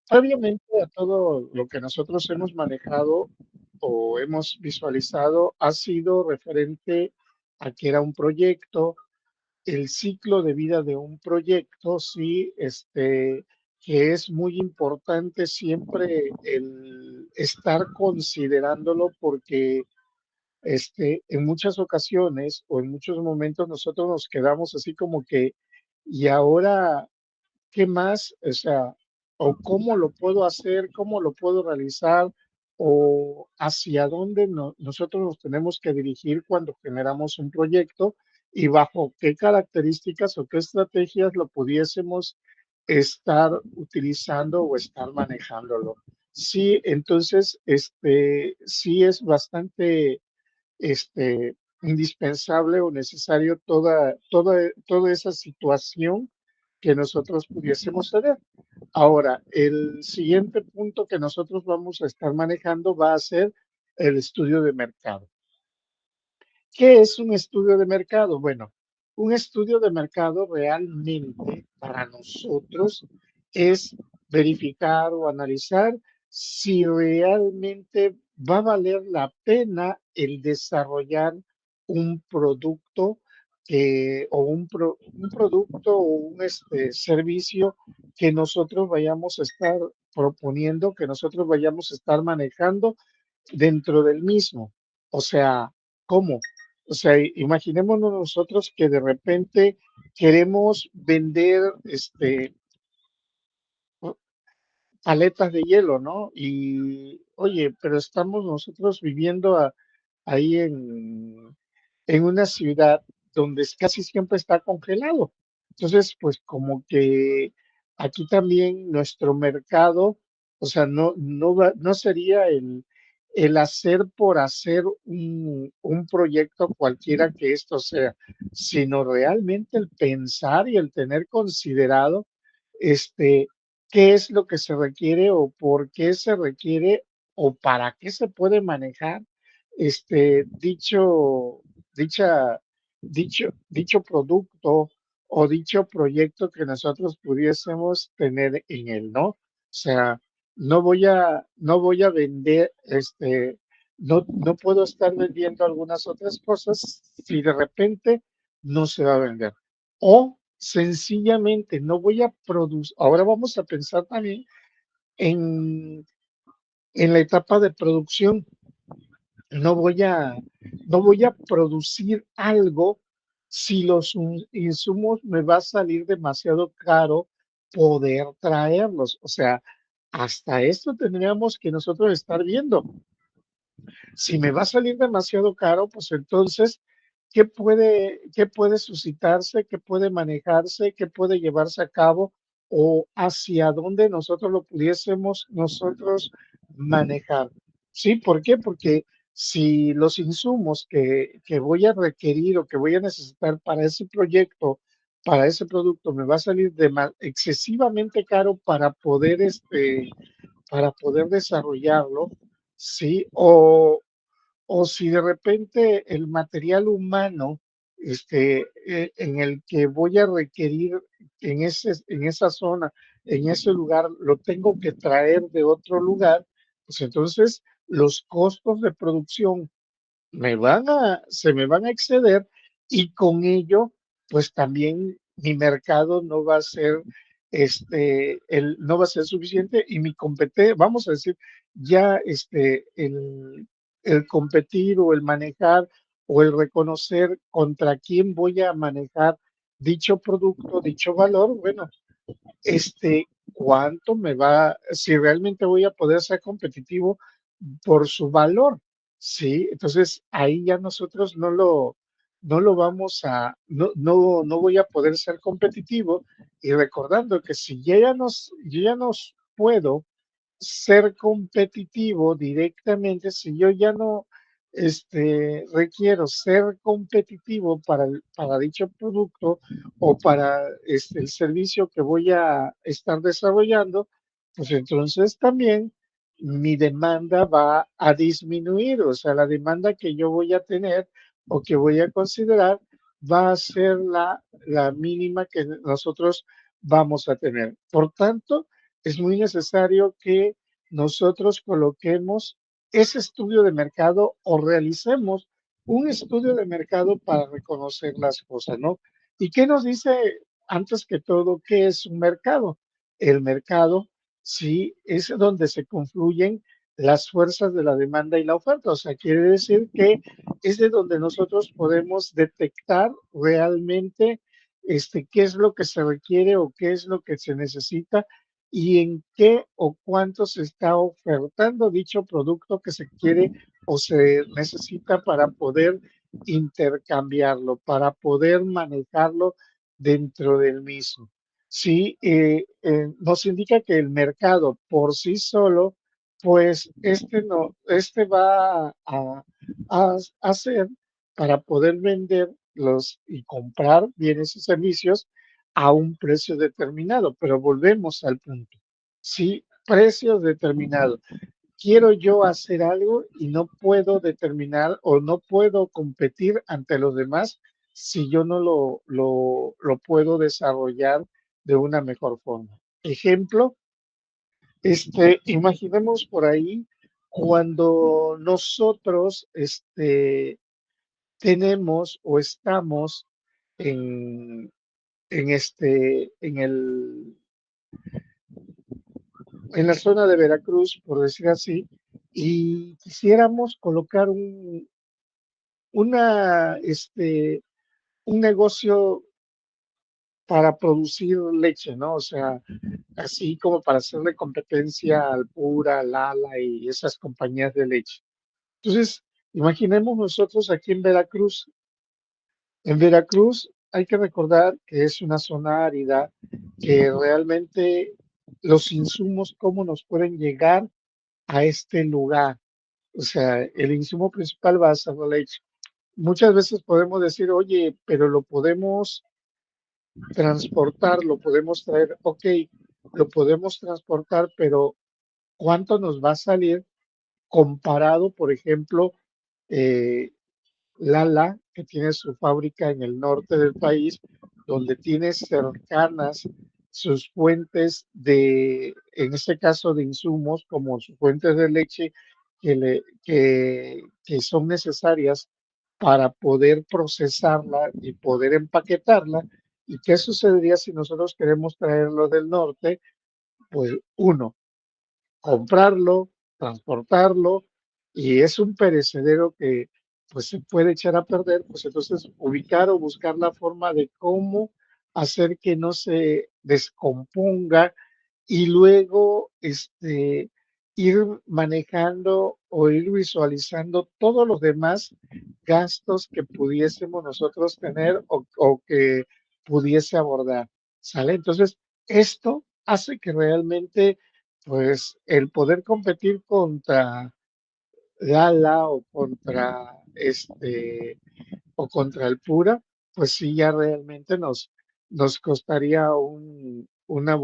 Previamente a todo lo que nosotros hemos manejado o hemos visualizado ha sido referente a que era un proyecto, el ciclo de vida de un proyecto, sí, que es muy importante siempre el estar considerándolo porque en muchas ocasiones o en muchos momentos nosotros nos quedamos así como que, ¿y ahora qué más? O sea, o cómo lo puedo hacer, cómo lo puedo realizar, o hacia dónde nosotros nos tenemos que dirigir cuando generamos un proyecto y bajo qué características o qué estrategias lo pudiésemos estar utilizando o estar manejándolo. Sí, entonces, sí es bastante indispensable o necesario toda esa situación que nosotros pudiésemos tener. Ahora, el siguiente punto que nosotros vamos a estar manejando va a ser el estudio de mercado. ¿Qué es un estudio de mercado? Bueno, un estudio de mercado realmente para nosotros es verificar o analizar si realmente va a valer la pena el desarrollar un producto un producto o un servicio que nosotros vayamos a estar proponiendo, que nosotros vayamos a estar manejando dentro del mismo. O sea, ¿cómo? O sea, imaginémonos nosotros que de repente queremos vender paletas de hielo, ¿no? Y oye, pero estamos nosotros viviendo ahí en una ciudad donde casi siempre está congelado. Entonces, pues como que aquí también nuestro mercado, o sea, no sería el hacer por hacer un proyecto cualquiera que esto sea, sino realmente el pensar y el tener considerado este, qué es lo que se requiere o por qué se requiere o para qué se puede manejar dicho, dicha, dicho producto o dicho proyecto que nosotros pudiésemos tener en él, ¿no? O sea, no voy a vender, no puedo estar vendiendo algunas otras cosas si de repente no se va a vender. O sencillamente no voy a producir. Ahora vamos a pensar también en, en la etapa de producción. No voy a, no voy a producir algo si los insumos me va a salir demasiado caro poder traerlos. O sea, hasta esto tendríamos que nosotros estar viendo. Si me va a salir demasiado caro, pues entonces, qué puede suscitarse, qué puede manejarse, qué puede llevarse a cabo o hacia dónde nosotros lo pudiésemos nosotros manejar? ¿Sí? ¿Por qué? Porque si los insumos que voy a requerir o que voy a necesitar para ese proyecto, para ese producto, me va a salir excesivamente caro para poder desarrollarlo, ¿sí? O si de repente el material humano en el que voy a requerir en esa zona, en ese lugar, lo tengo que traer de otro lugar, pues entonces los costos de producción se me van a exceder y con ello, pues también mi mercado no va a ser, no va a ser suficiente y mi competencia, vamos a decir, ya el competir o el manejar o el reconocer contra quién voy a manejar dicho producto, dicho valor, bueno, cuánto me va, si realmente voy a poder ser competitivo por su valor, ¿sí? Entonces ahí ya nosotros no lo vamos a, no voy a poder ser competitivo y recordando que si yo ya nos puedo ser competitivo directamente, si yo ya no requiero ser competitivo para dicho producto o para el servicio que voy a estar desarrollando, pues entonces también mi demanda va a disminuir, o sea, la demanda que yo voy a tener o que voy a considerar va a ser la mínima que nosotros vamos a tener. Por tanto, es muy necesario que nosotros coloquemos ese estudio de mercado o realicemos un estudio de mercado para reconocer las cosas, ¿no? ¿Y qué nos dice antes que todo qué es un mercado? El mercado, sí, es donde se confluyen las fuerzas de la demanda y la oferta. O sea, quiere decir que es de donde nosotros podemos detectar realmente qué es lo que se requiere o qué es lo que se necesita y en qué o cuánto se está ofertando dicho producto que se quiere o se necesita para poder intercambiarlo, para poder manejarlo dentro del mismo. Sí, nos indica que el mercado por sí solo, pues no, va a hacer para poder vender y comprar bienes y servicios a un precio determinado, pero volvemos al punto. Sí, precios determinados. Quiero yo hacer algo y no puedo determinar o no puedo competir ante los demás si yo no lo puedo desarrollar de una mejor forma. Ejemplo, imaginemos por ahí cuando nosotros tenemos o estamos en, en la zona de Veracruz, por decir así, y quisiéramos colocar un negocio para producir leche, ¿no? O sea, así como para hacerle competencia al Pura, al Lala y esas compañías de leche. Entonces, imaginemos nosotros aquí en Veracruz. En Veracruz hay que recordar que es una zona árida, que realmente los insumos, cómo nos pueden llegar a este lugar. O sea, el insumo principal va a ser la leche. Muchas veces podemos decir, oye, pero lo podemos transportar, lo podemos traer, ok, lo podemos transportar, pero ¿cuánto nos va a salir comparado, por ejemplo, eh, Lala, que tiene su fábrica en el norte del país, donde tiene cercanas sus fuentes en este caso de insumos, como sus fuentes de leche que son necesarias para poder procesarla y poder empaquetarla? ¿Y qué sucedería si nosotros queremos traerlo del norte? Pues uno, comprarlo, transportarlo, y es un perecedero que pues se puede echar a perder, pues entonces ubicar o buscar la forma de cómo hacer que no se descomponga y luego ir manejando o ir visualizando todos los demás gastos que pudiésemos nosotros tener o que pudiese abordar, ¿sale? Entonces, esto hace que realmente pues el poder competir contra Lala o contra el Pura, pues sí ya realmente nos costaría una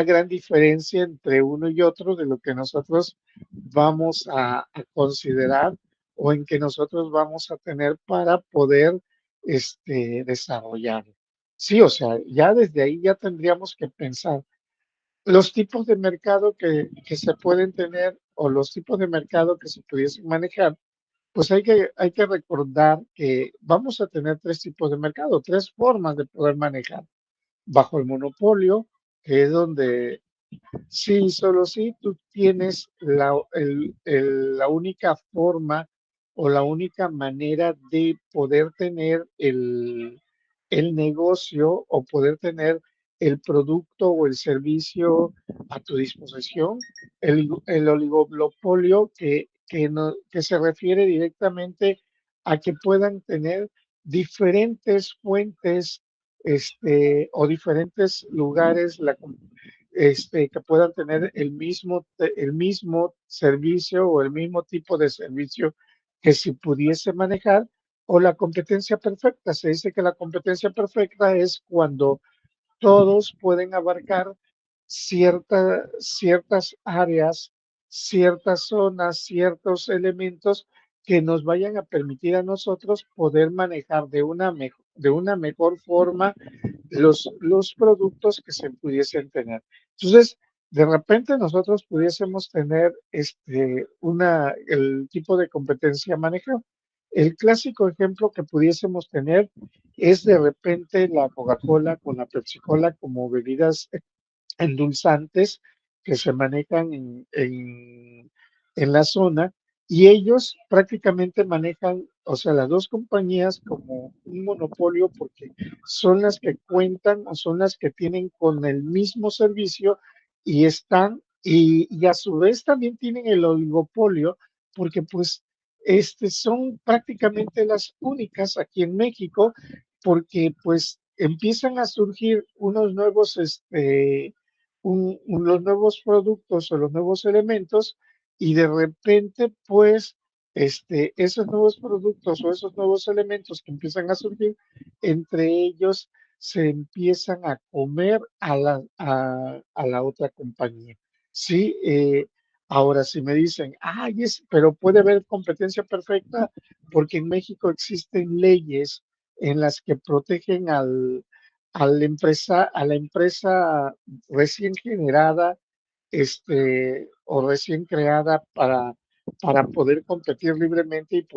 gran diferencia entre uno y otro de lo que nosotros vamos a considerar o en que nosotros vamos a tener para poder desarrollar. Sí, o sea, ya desde ahí ya tendríamos que pensar los tipos de mercado que se pueden tener o los tipos de mercado que se pudiesen manejar. Pues hay que recordar que vamos a tener tres tipos de mercado, tres formas de poder manejar. Bajo el monopolio, que es donde sí, solo sí, tú tienes la única forma o la única manera de poder tener el negocio o poder tener el producto o el servicio a tu disposición. El oligopolio que se refiere directamente a que puedan tener diferentes fuentes o diferentes lugares que puedan tener el mismo servicio o el mismo tipo de servicio que si pudiese manejar, o la competencia perfecta. Se dice que la competencia perfecta es cuando todos pueden abarcar ciertas áreas, ciertas zonas, ciertos elementos que nos vayan a permitir a nosotros poder manejar de una mejor forma los productos que se pudiesen tener. Entonces, de repente nosotros pudiésemos tener el tipo de competencia manejado. El clásico ejemplo que pudiésemos tener es de repente la Coca-Cola con la Pepsi-Cola como bebidas endulzantes que se manejan en la zona y ellos prácticamente manejan, o sea, las dos compañías como un monopolio porque son las que cuentan o son las que tienen con el mismo servicio y y a su vez también tienen el oligopolio porque pues son prácticamente las únicas aquí en México porque pues empiezan a surgir unos nuevos los nuevos productos o los nuevos elementos y de repente, pues, esos nuevos productos o esos nuevos elementos que empiezan a surgir, entre ellos se empiezan a comer a la otra compañía. Sí, ahora si me dicen, ay, pero puede haber competencia perfecta porque en México existen leyes en las que protegen a la empresa recién generada, o recién creada para poder competir libremente y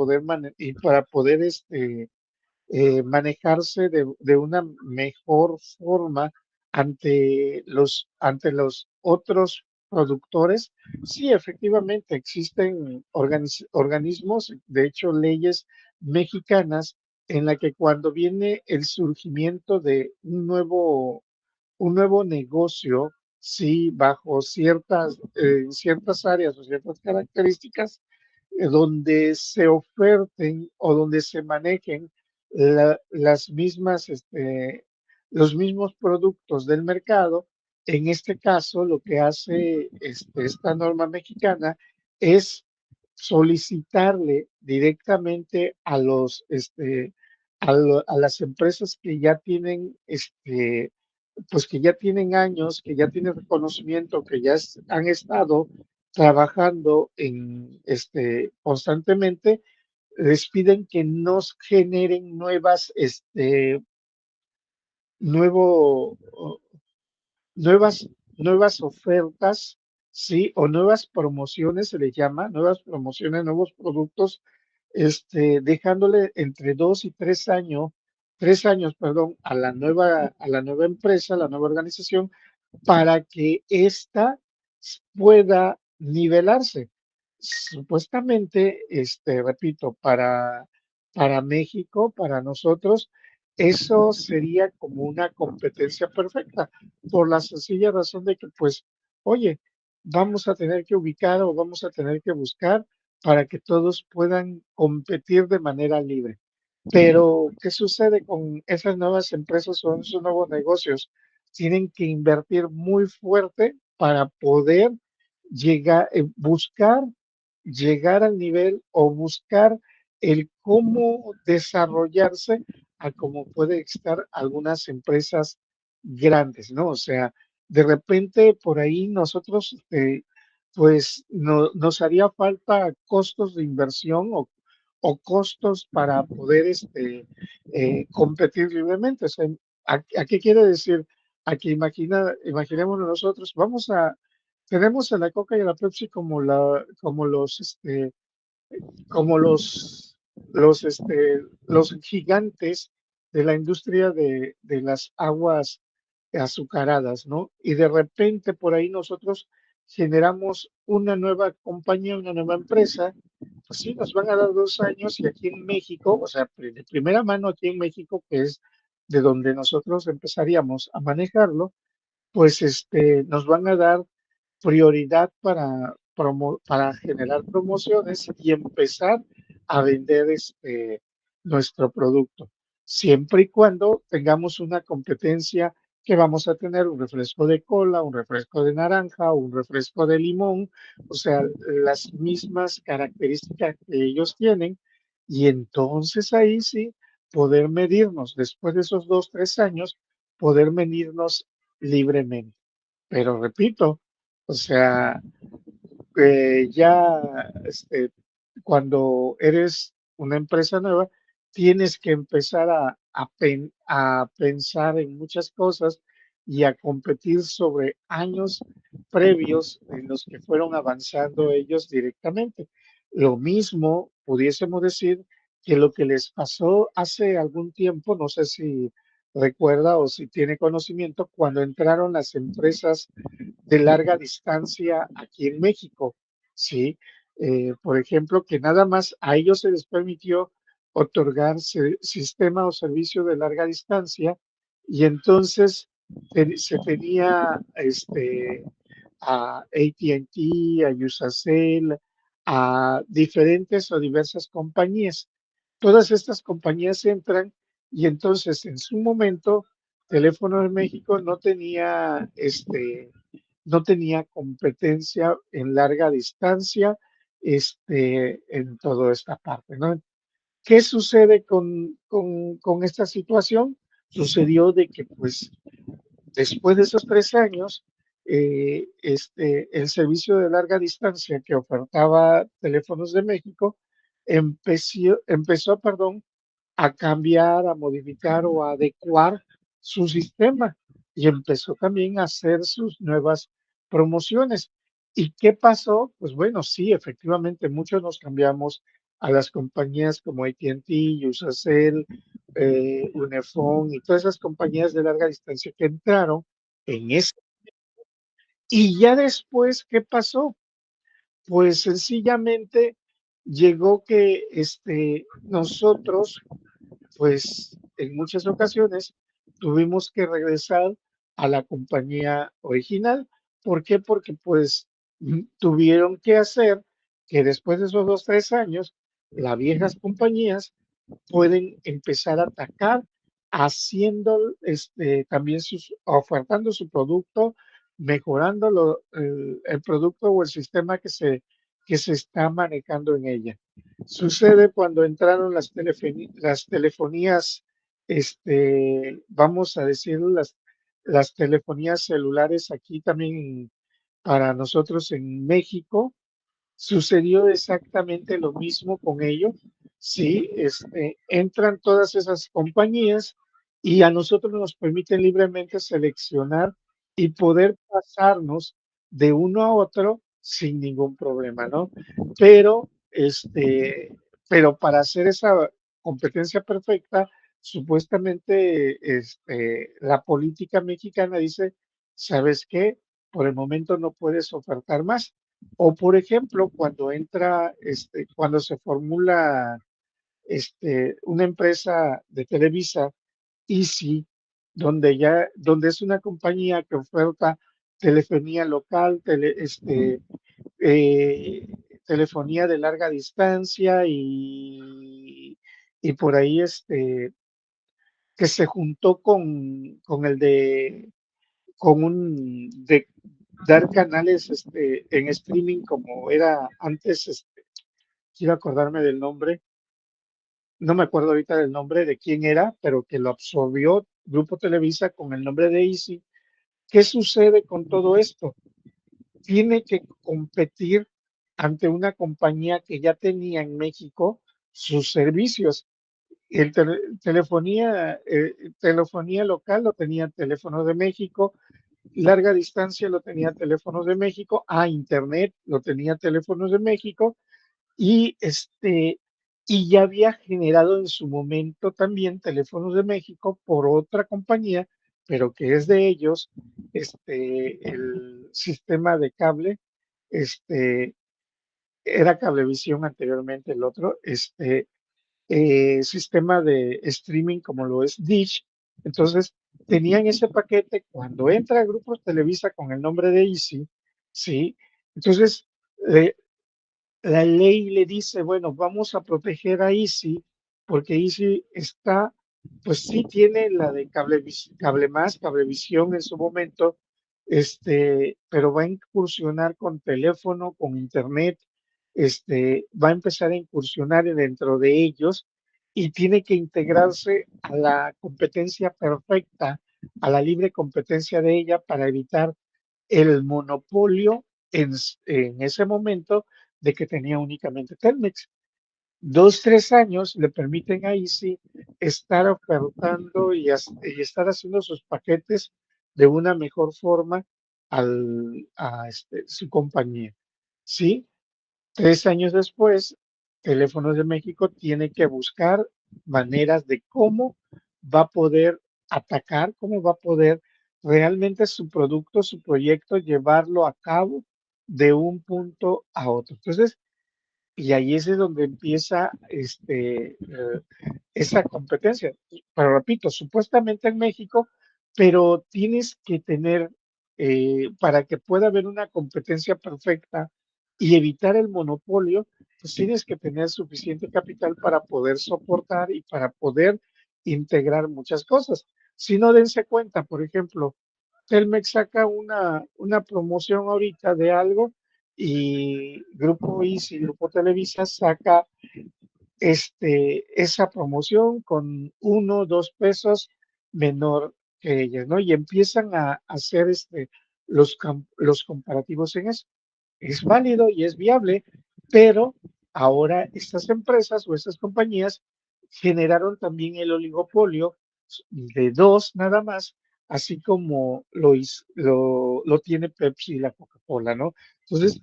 y para poder manejarse de una mejor forma ante los otros productores. Sí, efectivamente, existen organismos, de hecho, leyes mexicanas en la que cuando viene el surgimiento de un nuevo negocio, sí, bajo ciertas áreas o ciertas características, donde se oferten o donde se manejen las mismas, los mismos productos del mercado. En este caso, lo que hace esta norma mexicana es solicitarle directamente a las empresas que ya tienen pues que ya tienen años, que ya tienen reconocimiento, que han estado trabajando constantemente, les piden que nos generen nuevo, nuevas ofertas, ¿sí? O nuevas promociones, se les llama, nuevas promociones, nuevos productos, dejándole entre 3 años, perdón, a la nueva empresa, a la nueva organización, para que ésta pueda nivelarse. Supuestamente, repito, para México, para nosotros, eso sería como una competencia perfecta, por la sencilla razón de que, pues, oye, vamos a tener que ubicar o vamos a tener que buscar para que todos puedan competir de manera libre. Pero, ¿qué sucede con esas nuevas empresas o esos nuevos negocios? Tienen que invertir muy fuerte para poder buscar llegar al nivel o buscar el cómo desarrollarse a como puede estar algunas empresas grandes, ¿no? O sea, de repente por ahí nosotros, pues nos haría falta costos de inversión o costos para poder competir libremente. O sea, ¿a qué quiere decir? A que imaginémonos nosotros, tenemos a la Coca y a la Pepsi como los gigantes de la industria de las aguas azucaradas, ¿no? Y de repente por ahí nosotros generamos una nueva compañía, una nueva empresa, pues sí, nos van a dar 2 años y aquí en México, o sea, de primera mano aquí en México, que es de donde nosotros empezaríamos a manejarlo, pues nos van a dar prioridad para generar promociones y empezar a vender nuestro producto, siempre y cuando tengamos una competencia que vamos a tener un refresco de cola, un refresco de naranja, un refresco de limón, o sea, las mismas características que ellos tienen, y entonces ahí sí poder medirnos, después de esos 2, 3 años, poder medirnos libremente. Pero repito, o sea, ya cuando eres una empresa nueva, tienes que empezar a pensar en muchas cosas y a competir sobre años previos en los que fueron avanzando ellos directamente. Lo mismo pudiésemos decir que lo que les pasó hace algún tiempo, no sé si recuerda o si tiene conocimiento, cuando entraron las empresas de larga distancia aquí en México, ¿sí? Por ejemplo, que nada más a ellos se les permitió otorgar sistema o servicio de larga distancia y entonces se tenía a AT&T, a Usacell, a diferentes o diversas compañías. Todas estas compañías entran y entonces en su momento Teléfono de México no tenía competencia en larga distancia en toda esta parte, ¿no? ¿Qué sucede con esta situación? Sucedió de que, pues, después de esos 3 años, el servicio de larga distancia que ofertaba Teléfonos de México empezó, perdón, a cambiar, a modificar o a adecuar su sistema y empezó también a hacer sus nuevas promociones. ¿Y qué pasó? Pues bueno, sí, efectivamente, muchos nos cambiamos a las compañías como AT&T, Usacell, Unifón y todas esas compañías de larga distancia que entraron en ese. Y ya después, ¿qué pasó? Pues sencillamente llegó que nosotros pues en muchas ocasiones tuvimos que regresar a la compañía original. ¿Por qué? Porque pues tuvieron que hacer que después de esos 2, 3 años, las viejas compañías pueden empezar a atacar haciendo también ofertando su producto, mejorando el producto o el sistema que se está manejando en ella. Sucede cuando entraron las telefonías, vamos a decir, las telefonías celulares aquí también para nosotros en México. Sucedió exactamente lo mismo con ello. Sí, entran todas esas compañías y a nosotros nos permiten libremente seleccionar y poder pasarnos de uno a otro sin ningún problema, ¿no? Pero, pero para hacer esa competencia perfecta, supuestamente, la política mexicana dice, ¿sabes qué? Por el momento no puedes ofertar más. O por ejemplo, cuando se formula una empresa de Televisa, Easy, donde es una compañía que oferta telefonía local, eh, telefonía de larga distancia y por ahí que se juntó con de dar canales en streaming como era antes, quiero acordarme del nombre, no me acuerdo ahorita del nombre de quién era, pero que lo absorbió Grupo Televisa con el nombre de Easy. ¿Qué sucede con todo esto? Tiene que competir ante una compañía que ya tenía en México sus servicios. Telefonía local lo tenía Teléfono de México, larga distancia lo tenía Teléfonos de México, internet lo tenía Teléfonos de México y y ya había generado en su momento también Teléfonos de México por otra compañía, pero que es de ellos, el sistema de cable, este, era Cablevisión anteriormente el otro, sistema de streaming como lo es Dish. Entonces, tenían ese paquete cuando entra Grupo Televisa con el nombre de Easy, ¿sí? Entonces, eh, la ley le dice, bueno, vamos a proteger a Easy porque Easy está, pues sí tiene la de Cable Más, Cablevisión en su momento, pero va a incursionar con teléfono, con internet, va a empezar a incursionar dentro de ellos y tiene que integrarse a la competencia perfecta, a la libre competencia de ella para evitar el monopolio en ese momento de que tenía únicamente Telmex. 2, 3 años le permiten ahí sí estar ofertando y estar haciendo sus paquetes de una mejor forma a su compañía. Sí, 3 años después, Teléfonos de México tiene que buscar maneras de cómo va a poder atacar, cómo va a poder realmente su producto, su proyecto, llevarlo a cabo de un punto a otro. Entonces, y ahí es de donde empieza esa competencia. Pero repito, supuestamente en México, pero tienes que tener, para que pueda haber una competencia perfecta y evitar el monopolio, pues tienes que tener suficiente capital para poder soportar y para poder integrar muchas cosas. Si no, dense cuenta, por ejemplo, Telmex saca una promoción ahorita de algo y Grupo Easy, Grupo Televisa saca esa promoción con 1, 2 pesos menor que ellas, ¿no? Y empiezan a hacer los comparativos en eso. Es válido y es viable, pero ahora estas empresas o estas compañías generaron también el oligopolio de dos nada más, así como lo tiene Pepsi y la Coca-Cola, ¿no? Entonces,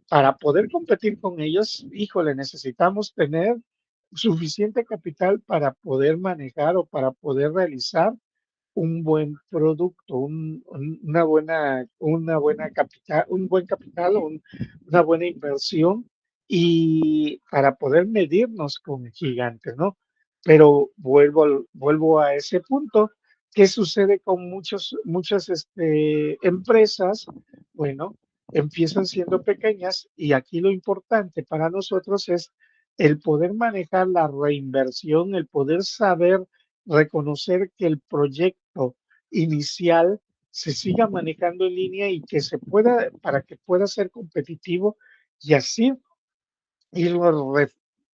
para poder competir con ellos, híjole, necesitamos tener suficiente capital para poder manejar o para poder realizar un buen producto, una buena capital, un buen capital, una buena inversión y para poder medirnos con gigantes, ¿no? Pero vuelvo a ese punto. ¿Qué sucede con muchas empresas? Bueno, empiezan siendo pequeñas y aquí lo importante para nosotros es el poder manejar la reinversión, el poder saber reconocer que el proyecto inicial se siga manejando en línea y que se pueda, para que pueda ser competitivo y así irlo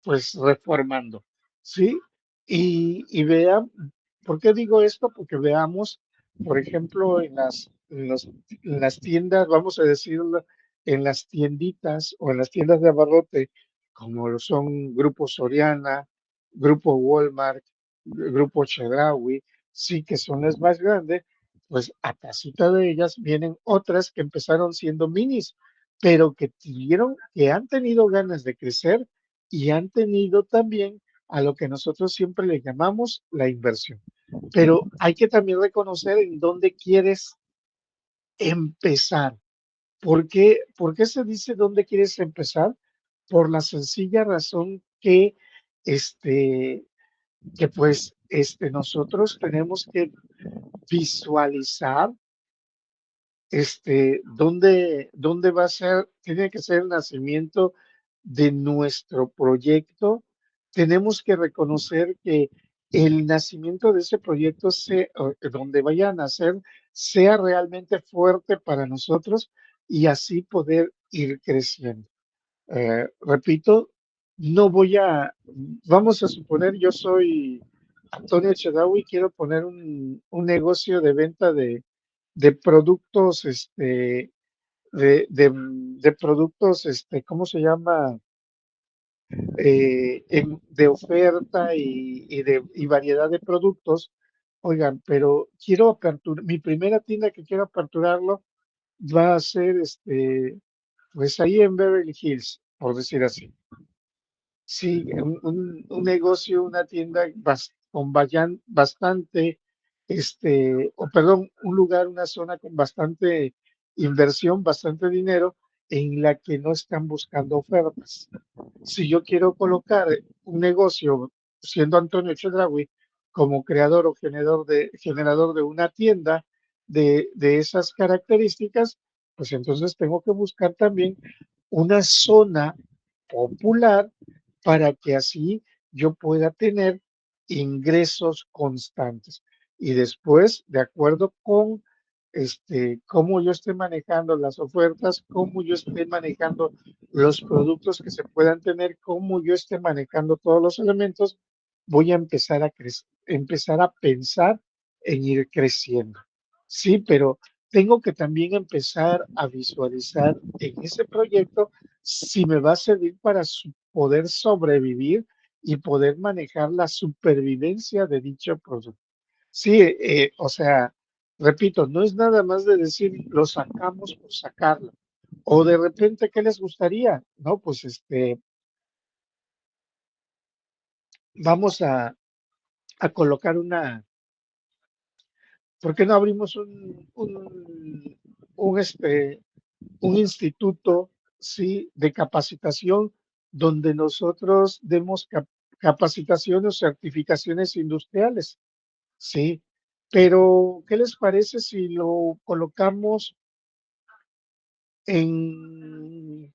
pues reformando, ¿sí? Y vean, ¿por qué digo esto? Porque veamos, por ejemplo, en las tiendas, vamos a decirlo, en las tienditas o en las tiendas de abarrote, como lo son Grupo Soriana, Grupo Walmart, Grupo Chedraui, sí que son las más grandes, pues a casita de ellas vienen otras que empezaron siendo minis, pero que han tenido ganas de crecer y han tenido también a lo que nosotros siempre le llamamos la inversión. Pero hay que también reconocer en dónde quieres empezar. Por qué se dice dónde quieres empezar? Por la sencilla razón este, nosotros tenemos que visualizar dónde va a ser, tiene que ser el nacimiento de nuestro proyecto. Tenemos que reconocer que el nacimiento de ese proyecto, donde vaya a nacer, sea realmente fuerte para nosotros y así poder ir creciendo. Repito, no voy a, vamos a suponer, yo soy Antonio Chedawi, quiero poner un negocio de venta de productos, de productos, ¿cómo se llama? De oferta y variedad de productos. Oigan, pero quiero aperturar, mi primera tienda que quiero aperturarlo va a ser, pues ahí en Beverly Hills, por decir así. Sí, un negocio, una tienda bastante, o perdón, un lugar, una zona con bastante inversión, bastante dinero, en la que no están buscando ofertas. Si yo quiero colocar un negocio, siendo Antonio Chedraui, como creador o generador de una tienda de esas características, pues entonces tengo que buscar también una zona popular para que así yo pueda tener ingresos constantes. Y después, de acuerdo con cómo yo esté manejando las ofertas, cómo yo esté manejando los productos que se puedan tener, cómo yo esté manejando todos los elementos, voy a empezar a pensar en ir creciendo. Sí, pero tengo que también empezar a visualizar en ese proyecto si me va a servir para poder sobrevivir y poder manejar la supervivencia de dicho producto. Sí, o sea, repito, no es nada más de decir lo sacamos por sacarlo. O de repente, ¿qué les gustaría? No, pues vamos a colocar ¿por qué no abrimos un un instituto, sí, de capacitación donde nosotros demos capacitaciones o certificaciones industriales? Sí, pero ¿qué les parece si lo colocamos en,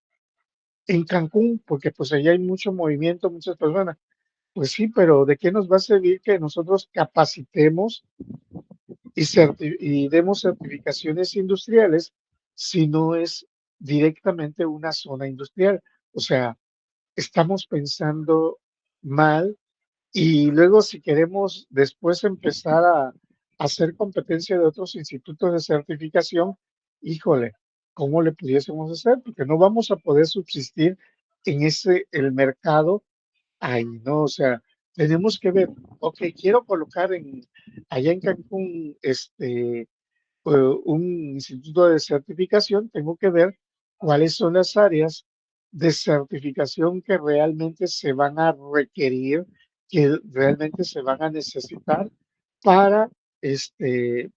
en Cancún? Porque pues allá hay mucho movimiento, muchas personas. Pues sí, pero ¿de qué nos va a servir que nosotros capacitemos y demos certificaciones industriales si no es directamente una zona industrial? O sea, estamos pensando mal. Y luego, si queremos después empezar a hacer competencia de otros institutos de certificación, híjole, ¿cómo le pudiésemos hacer? Porque no vamos a poder subsistir en el mercado ahí, ¿no? O sea, tenemos que ver, ok, quiero colocar allá en Cancún, un instituto de certificación, tengo que ver cuáles son las áreas de certificación que realmente se van a requerir, que realmente se van a necesitar para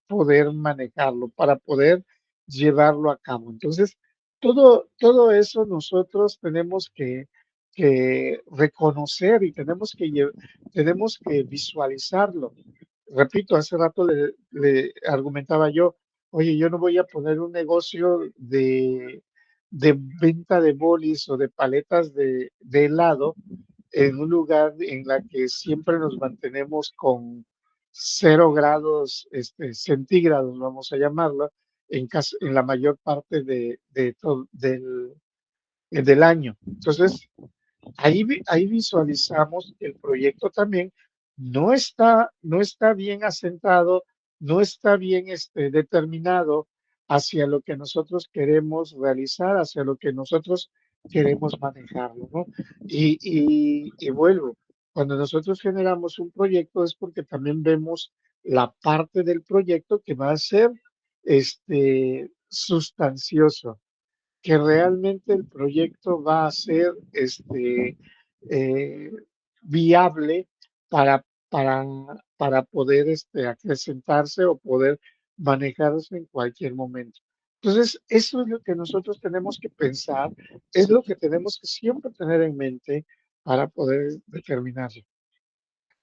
poder manejarlo, para poder llevarlo a cabo. Entonces, todo eso nosotros tenemos que reconocer y tenemos que visualizarlo. Repito, hace rato le argumentaba yo, oye, yo no voy a poner un negocio de venta de bolis o de paletas de helado en un lugar en la que siempre nos mantenemos con 0 grados centígrados, vamos a llamarlo, en la mayor parte del año. Entonces, ahí visualizamos que el proyecto también no está bien asentado, no está bien determinado hacia lo que nosotros queremos realizar, hacia lo que nosotros queremos manejarlo, ¿no? Y vuelvo, cuando nosotros generamos un proyecto es porque también vemos la parte del proyecto que va a ser sustancioso, que realmente el proyecto va a ser eh, viable para, para, para poder acrecentarse o poder manejarse en cualquier momento. Entonces, eso es lo que nosotros tenemos que pensar, es lo que tenemos que siempre tener en mente para poder determinarlo.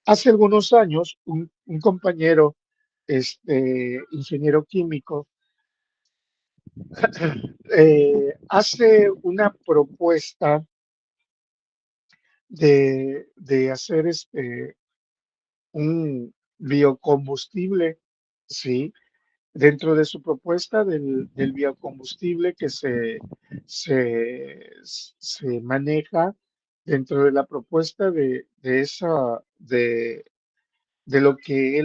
Hace algunos años, un compañero, ingeniero químico, hace una propuesta de hacer un biocombustible, ¿sí? Dentro de su propuesta del biocombustible que se maneja dentro de la propuesta de lo que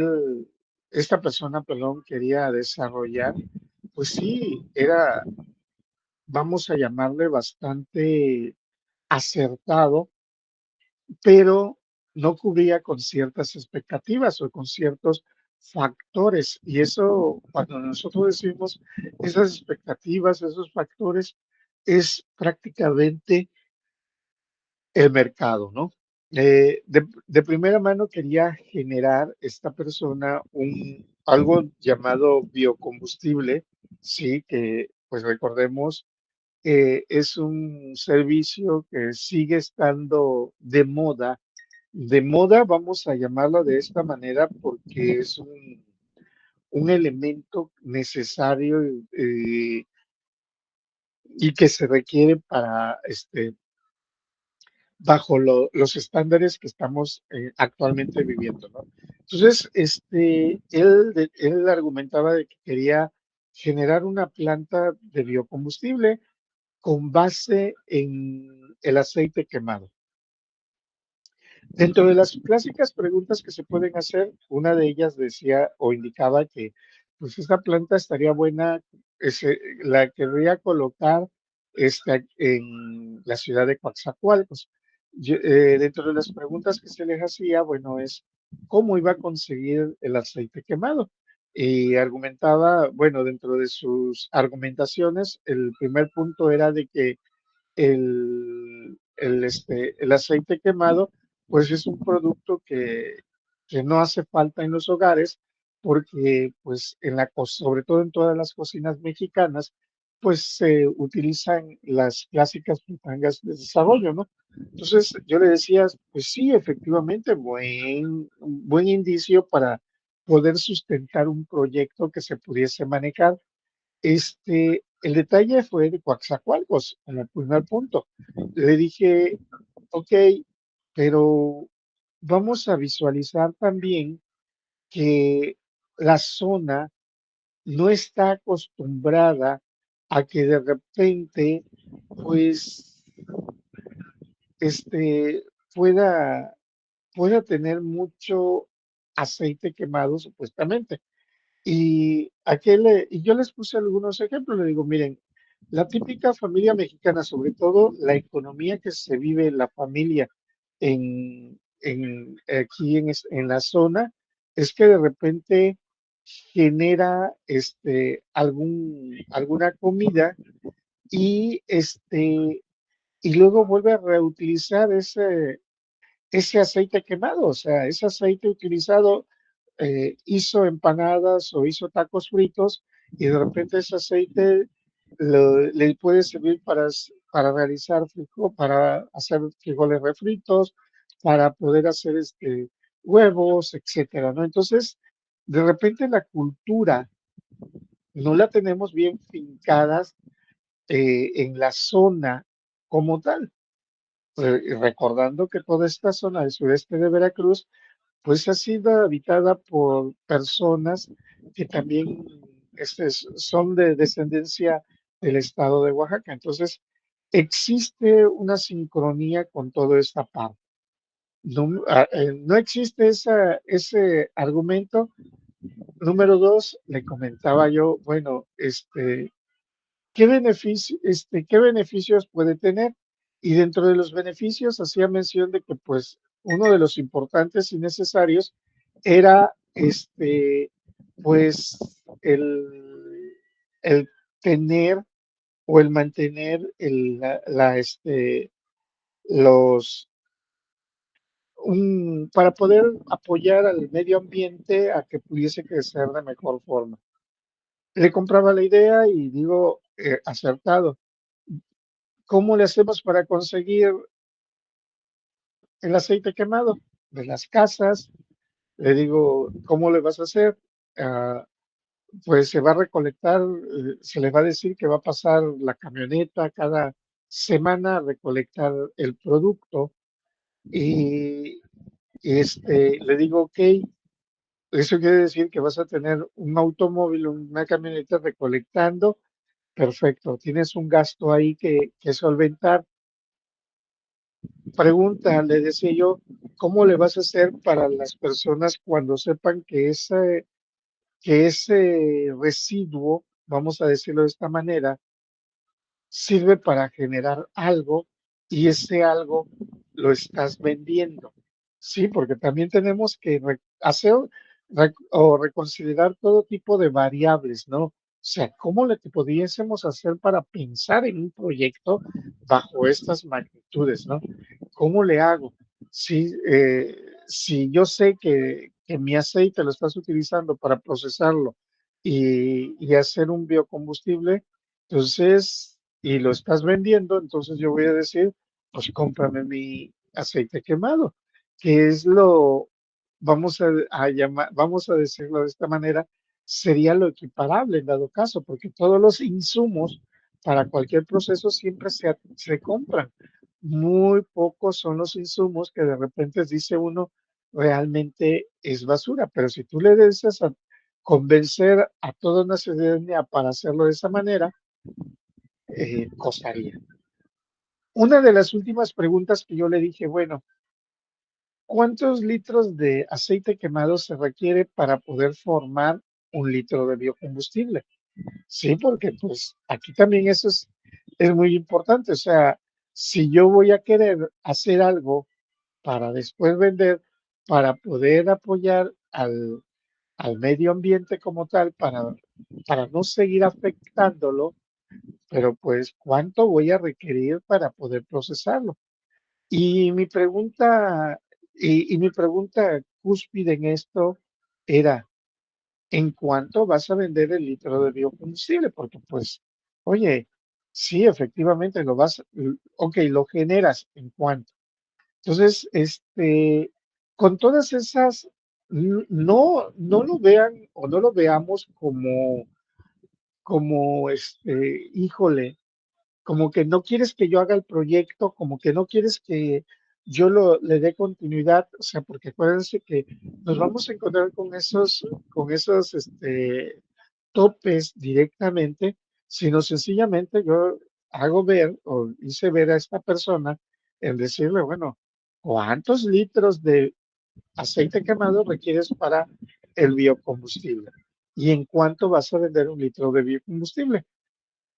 esta persona, perdón, quería desarrollar, pues sí, era, vamos a llamarle bastante acertado, pero no cubría con ciertas expectativas o con ciertos factores. Y eso, cuando nosotros decimos esas expectativas, esos factores, es prácticamente el mercado, ¿no? De primera mano quería generar esta persona algo llamado biocombustible, sí, que pues recordemos es un servicio que sigue estando de moda, vamos a llamarlo de esta manera, porque es un elemento necesario y que se requiere para, bajo los estándares que estamos actualmente viviendo, ¿no? Entonces, él argumentaba de que quería generar una planta de biocombustible con base en el aceite quemado. Dentro de las clásicas preguntas que se pueden hacer, una de ellas decía o indicaba que pues esta planta estaría buena, la querría colocar en la ciudad de Coatzacoalcos. Dentro de las preguntas que se les hacía, bueno, es cómo iba a conseguir el aceite quemado. Y argumentaba, bueno, dentro de sus argumentaciones, el primer punto era de que el aceite quemado, pues es un producto que no hace falta en los hogares porque, pues, sobre todo en todas las cocinas mexicanas, pues se utilizan las clásicas fritangas de desarrollo, ¿no? Entonces yo le decía, pues sí, efectivamente, un buen indicio para poder sustentar un proyecto que se pudiese manejar. El detalle fue de Coatzacoalcos, en el primer punto. Le dije, ok, pero vamos a visualizar también que la zona no está acostumbrada a que de repente, pues, este, pueda, pueda tener mucho aceite quemado, supuestamente. Y yo les puse algunos ejemplos, le digo, miren, la típica familia mexicana, sobre todo la economía que se vive en la familia aquí en la zona, es que de repente genera alguna comida y, y luego vuelve a reutilizar ese aceite quemado, o sea, ese aceite utilizado hizo empanadas o hizo tacos fritos y de repente ese aceite le puede servir para realizar para hacer frijoles refritos, para poder hacer huevos, etcétera, ¿no? Entonces, de repente la cultura no la tenemos bien fincadas en la zona como tal. Recordando que toda esta zona del sureste de Veracruz pues ha sido habitada por personas que también son de descendencia del estado de Oaxaca. Entonces, existe una sincronía con toda esta parte. No, no existe ese argumento. Número dos, le comentaba yo, bueno, ¿qué beneficios puede tener? Y dentro de los beneficios hacía mención de que, pues, uno de los importantes y necesarios era, pues, el tener o el mantener los, para poder apoyar al medio ambiente a que pudiese crecer de mejor forma. Le compraba la idea y digo, acertado. ¿Cómo le hacemos para conseguir el aceite quemado de las casas? Le digo, ¿cómo le vas a hacer? Ah, pues se va a recolectar, se le va a decir que va a pasar la camioneta cada semana a recolectar el producto y, le digo, ok, eso quiere decir que vas a tener un automóvil, una camioneta recolectando, perfecto, tienes un gasto ahí que solventar. Pregunta, le decía yo, ¿cómo le vas a hacer para las personas cuando sepan que ese residuo, vamos a decirlo de esta manera, sirve para generar algo y ese algo lo estás vendiendo? Sí, porque también tenemos que hacer o reconsiderar todo tipo de variables, ¿no? O sea, ¿cómo le pudiésemos hacer para pensar en un proyecto bajo estas magnitudes, ¿no? ¿Cómo le hago? Si yo sé que mi aceite lo estás utilizando para procesarlo y hacer un biocombustible, entonces, y lo estás vendiendo, entonces yo voy a decir, pues cómprame mi aceite quemado, que es vamos a decirlo de esta manera, sería lo equiparable en dado caso, porque todos los insumos para cualquier proceso siempre se compran. Muy pocos son los insumos que de repente dice uno realmente es basura, pero si tú le dices a convencer a toda una ciudadanía para hacerlo de esa manera, costaría. Una de las últimas preguntas que yo le dije, bueno, ¿cuántos litros de aceite quemado se requiere para poder formar un litro de biocombustible? Sí, porque pues aquí también eso es es muy importante. O sea, si yo voy a querer hacer algo para después vender, para poder apoyar al medio ambiente como tal, para no seguir afectándolo, pero pues, ¿cuánto voy a requerir para poder procesarlo? Y mi pregunta, y mi pregunta cúspide en esto era, ¿en cuánto vas a vender el litro de biocombustible? Porque pues, oye, sí, efectivamente ok, lo generas, ¿en cuánto? Entonces, con todas esas, no lo vean o no lo veamos como, híjole, como que no quieres que yo haga el proyecto, como que no quieres que yo le dé continuidad, o sea, porque acuérdense que nos vamos a encontrar con esos, topes directamente, sino sencillamente yo hago ver o hice ver a esta persona en decirle, bueno, ¿cuántos litros de aceite quemado requieres para el biocombustible? ¿Y en cuánto vas a vender un litro de biocombustible?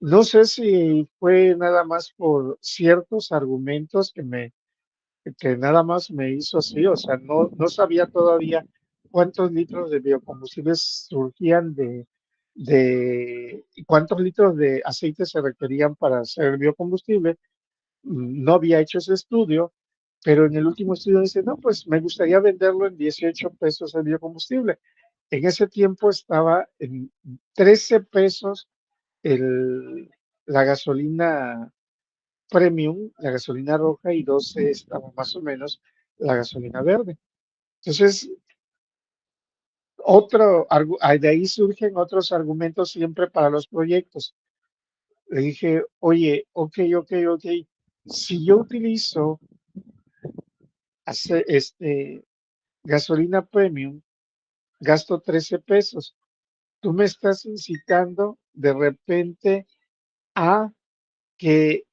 No sé si fue nada más por ciertos argumentos que nada más me hizo así, o sea, no sabía todavía cuántos litros de biocombustibles surgían y cuántos litros de aceite se requerían para hacer el biocombustible. No había hecho ese estudio, pero en el último estudio dice, no, pues me gustaría venderlo en 18 pesos el biocombustible. En ese tiempo estaba en 13 pesos el, la gasolina premium, la gasolina roja, y 12 estaba más o menos la gasolina verde. Entonces, de ahí surgen otros argumentos siempre para los proyectos. Le dije, oye, ok, si yo utilizo gasolina premium, gasto 13 pesos. Tú me estás incitando de repente a que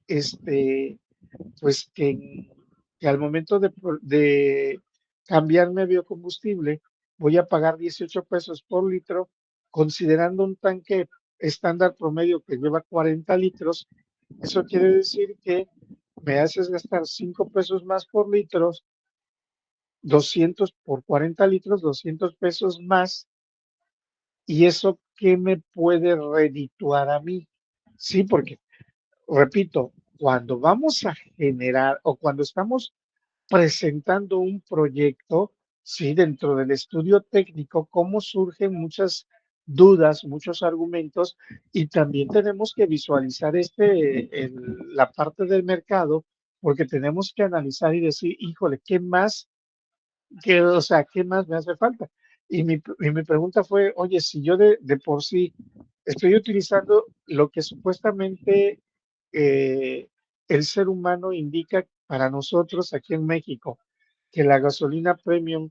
pues que al momento de cambiarme a biocombustible, voy a pagar 18 pesos por litro, considerando un tanque estándar promedio que lleva 40 litros. Eso quiere decir que me haces gastar 5 pesos más por litro, 200 por 40 litros, 200 pesos más. ¿Y eso qué me puede redituar a mí? Sí, porque, repito, cuando vamos a generar o cuando estamos presentando un proyecto, sí, dentro del estudio técnico, cómo surgen muchas dudas, muchos argumentos, y también tenemos que visualizar la parte del mercado, porque tenemos que analizar y decir, híjole, o sea, ¿qué más me hace falta? Y mi pregunta fue, oye, si yo de por sí estoy utilizando lo que supuestamente eh, el ser humano indica para nosotros aquí en México, que la gasolina premium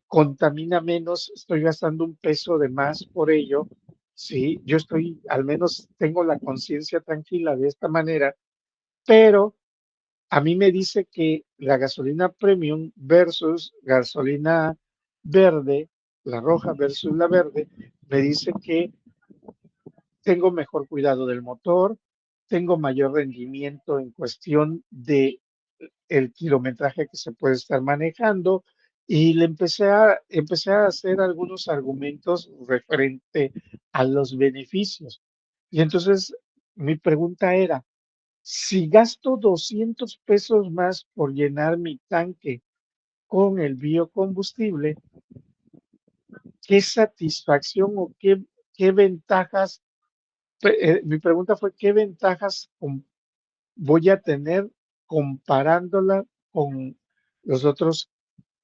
contamina menos, estoy gastando un peso de más por ello, sí, yo al menos tengo la conciencia tranquila de esta manera, pero a mí me dice que la gasolina premium versus gasolina verde, la roja versus la verde, me dice que tengo mejor cuidado del motor, tengo mayor rendimiento en cuestión de el kilometraje que se puede estar manejando, y empecé a hacer algunos argumentos referente a los beneficios. Y entonces mi pregunta era, si gasto 200 pesos más por llenar mi tanque con el biocombustible, ¿qué satisfacción o qué ventajas? Mi pregunta fue, ¿qué ventajas voy a tener comparándola con los otros,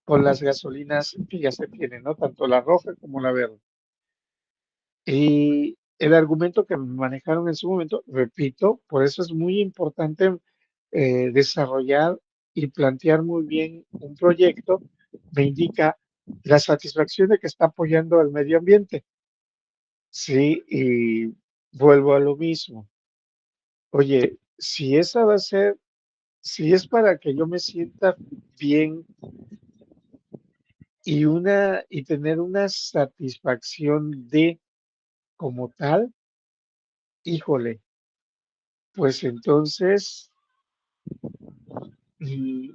con las gasolinas que ya se tienen, ¿no? Tanto la roja como la verde. Y el argumento que manejaron en su momento, repito, por eso es muy importante desarrollar y plantear muy bien un proyecto, me indica la satisfacción de que está apoyando al medio ambiente. Sí, y vuelvo a lo mismo. Oye, si es para que yo me sienta bien y tener una satisfacción como tal, híjole, pues entonces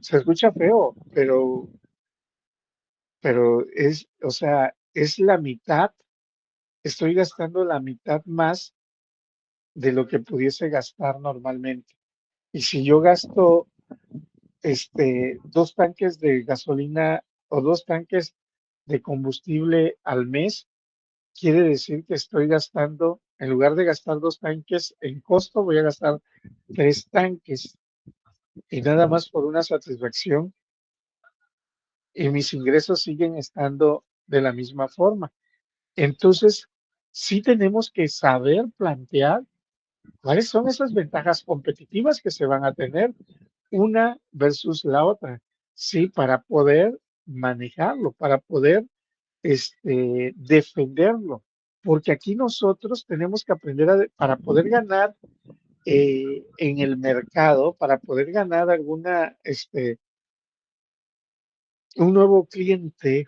se escucha feo, pero es, o sea, es la mitad, estoy gastando la mitad más de lo que pudiese gastar normalmente. Y si yo gasto dos tanques de gasolina o dos tanques de combustible al mes, quiere decir que estoy gastando, en lugar de gastar dos tanques en costo, voy a gastar tres tanques y nada más por una satisfacción y mis ingresos siguen estando de la misma forma. Entonces, sí tenemos que saber plantear cuáles son esas ventajas competitivas que se van a tener una versus la otra, sí, para poder manejarlo, para poder defenderlo, porque aquí nosotros tenemos que aprender para poder ganar en el mercado, para poder ganar un nuevo cliente,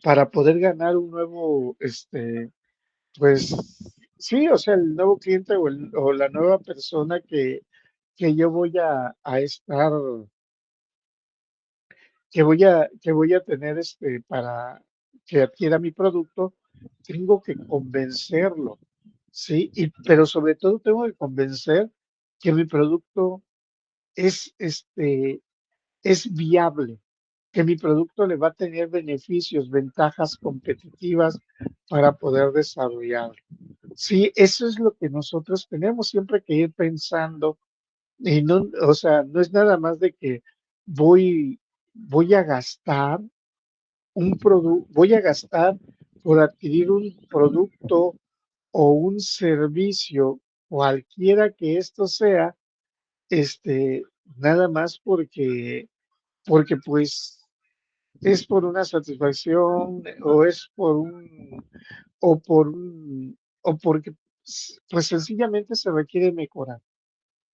para poder ganar un nuevo, pues sí, o sea, el nuevo cliente o la nueva persona que yo voy a estar, que voy a tener para que adquiera mi producto, tengo que convencerlo, ¿sí? Pero sobre todo tengo que convencer que mi producto es, es viable, que mi producto le va a tener beneficios, ventajas competitivas para poder desarrollarlo. Sí, eso es lo que nosotros tenemos siempre que ir pensando y no, o sea, no es nada más de que voy, voy a gastar voy a gastar por adquirir un producto o un servicio, cualquiera que esto sea, nada más porque pues es por una satisfacción o es por o por un, o porque pues sencillamente se requiere mejorar.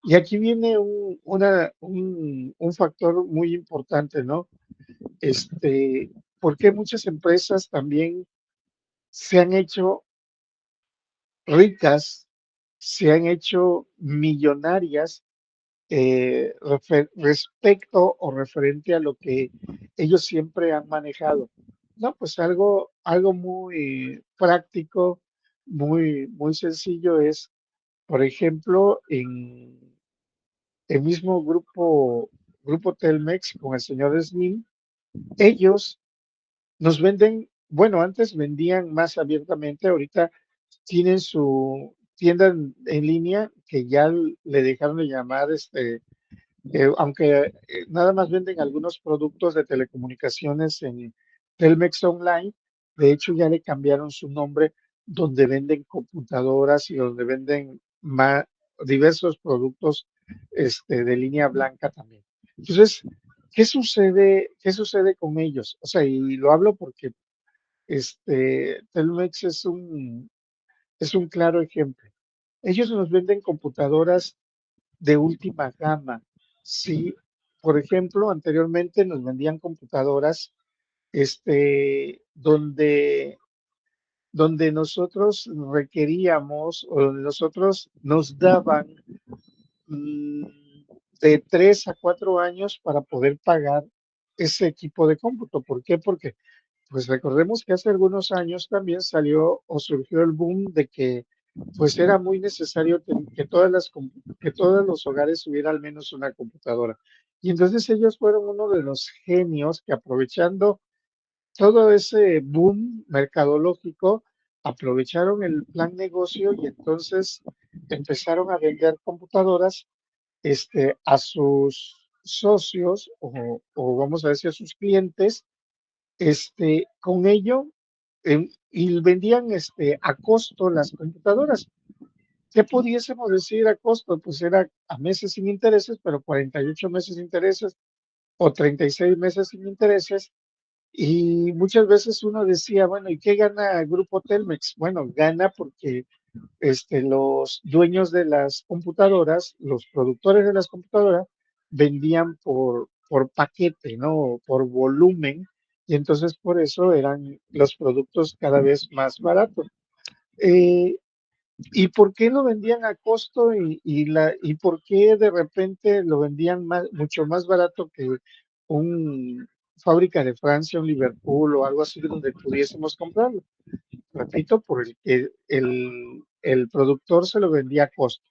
Y aquí viene un factor muy importante, ¿no? Porque muchas empresas también se han hecho ricas, se han hecho millonarias respecto o referente a lo que ellos siempre han manejado. No, pues algo muy práctico, muy sencillo es, por ejemplo, en el mismo grupo Telmex con el señor Slim, ellos nos venden, bueno, antes vendían más abiertamente, ahorita tienen su tienda en línea que ya le dejaron de llamar, aunque nada más venden algunos productos de telecomunicaciones en Telmex Online, de hecho ya le cambiaron su nombre, donde venden computadoras y donde venden diversos productos de línea blanca también. Entonces, ¿qué sucede? ¿Qué sucede con ellos? O sea, y lo hablo porque Telmex es un claro ejemplo. Ellos nos venden computadoras de última gama. Sí, por ejemplo, anteriormente nos vendían computadoras donde, donde nosotros requeríamos o donde nosotros nos daban mm, de 3 a 4 años para poder pagar ese equipo de cómputo. ¿Por qué? Porque pues recordemos que hace algunos años también salió o surgió el boom de que pues era muy necesario que que todos los hogares tuviera al menos una computadora. Y entonces ellos fueron uno de los genios que aprovechando todo ese boom mercadológico, aprovecharon el plan negocio y entonces empezaron a vender computadoras a sus socios o vamos a decir a sus clientes con ello, y vendían a costo las computadoras. ¿Qué pudiésemos decir a costo? Pues era a meses sin intereses, pero 48 meses sin intereses o 36 meses sin intereses. Y muchas veces uno decía, bueno, ¿y qué gana el grupo Telmex? Bueno, gana porque los dueños de las computadoras, los productores de las computadoras, vendían por paquete, ¿no? Por volumen, y entonces por eso eran los productos cada vez más baratos. Eh, ¿Y por qué lo vendían a costo y por qué de repente lo vendían mucho más barato que un fábrica de Francia, un Liverpool o algo así donde pudiésemos comprarlo? Repito, por el que el productor se lo vendía a costo.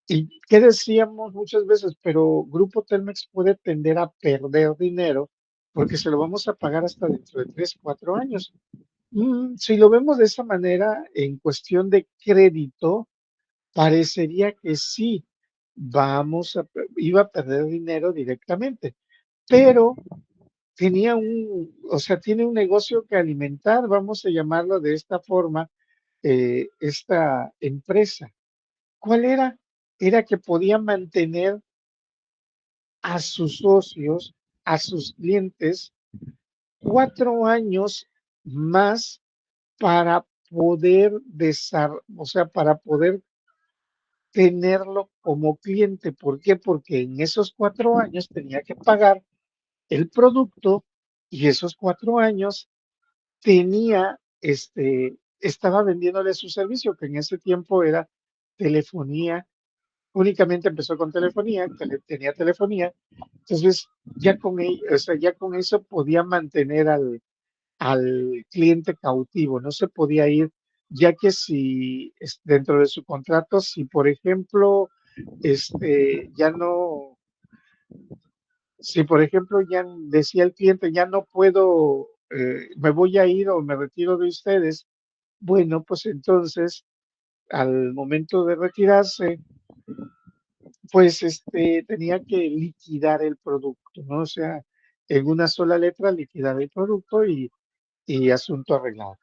¿Y qué decíamos muchas veces? Pero Grupo Telmex puede tender a perder dinero porque se lo vamos a pagar hasta dentro de 3, 4 años. Si lo vemos de esa manera, en cuestión de crédito, parecería que sí, iba a perder dinero directamente, pero o sea, tiene un negocio que alimentar, vamos a llamarlo de esta forma, esta empresa. ¿Cuál era? Era que podía mantener a sus socios, a sus clientes, 4 años más para poder o sea, para poder tenerlo como cliente. ¿Por qué? Porque en esos 4 años tenía que pagar el producto y esos 4 años estaba vendiéndole su servicio, que en ese tiempo era telefonía. Únicamente empezó con telefonía, tenía telefonía. Entonces, o sea, ya con eso podía mantener al cliente cautivo, no se podía ir, ya que si dentro de su contrato, si por ejemplo, ya no, si por ejemplo ya decía el cliente, ya no puedo, me voy a ir o me retiro de ustedes, bueno, pues entonces al momento de retirarse, pues tenía que liquidar el producto, ¿no? O sea, en una sola letra liquidar el producto y asunto arreglado.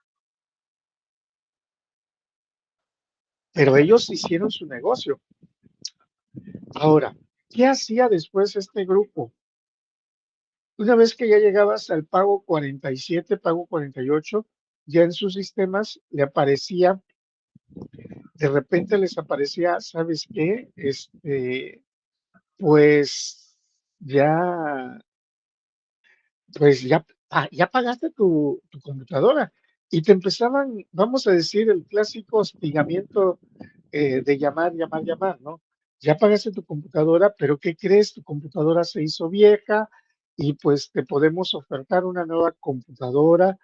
Pero ellos hicieron su negocio. Ahora, ¿qué hacía después este grupo? Una vez que ya llegabas al pago 47, pago 48, ya en sus sistemas le aparecía, de repente les aparecía, ¿sabes qué? Pues ya ya pagaste tu computadora y te empezaban, vamos a decir, el clásico hostigamiento de llamar, llamar, llamar, ¿no? Ya pagaste tu computadora, pero ¿qué crees? Tu computadora se hizo vieja y pues te podemos ofertar una nueva computadora.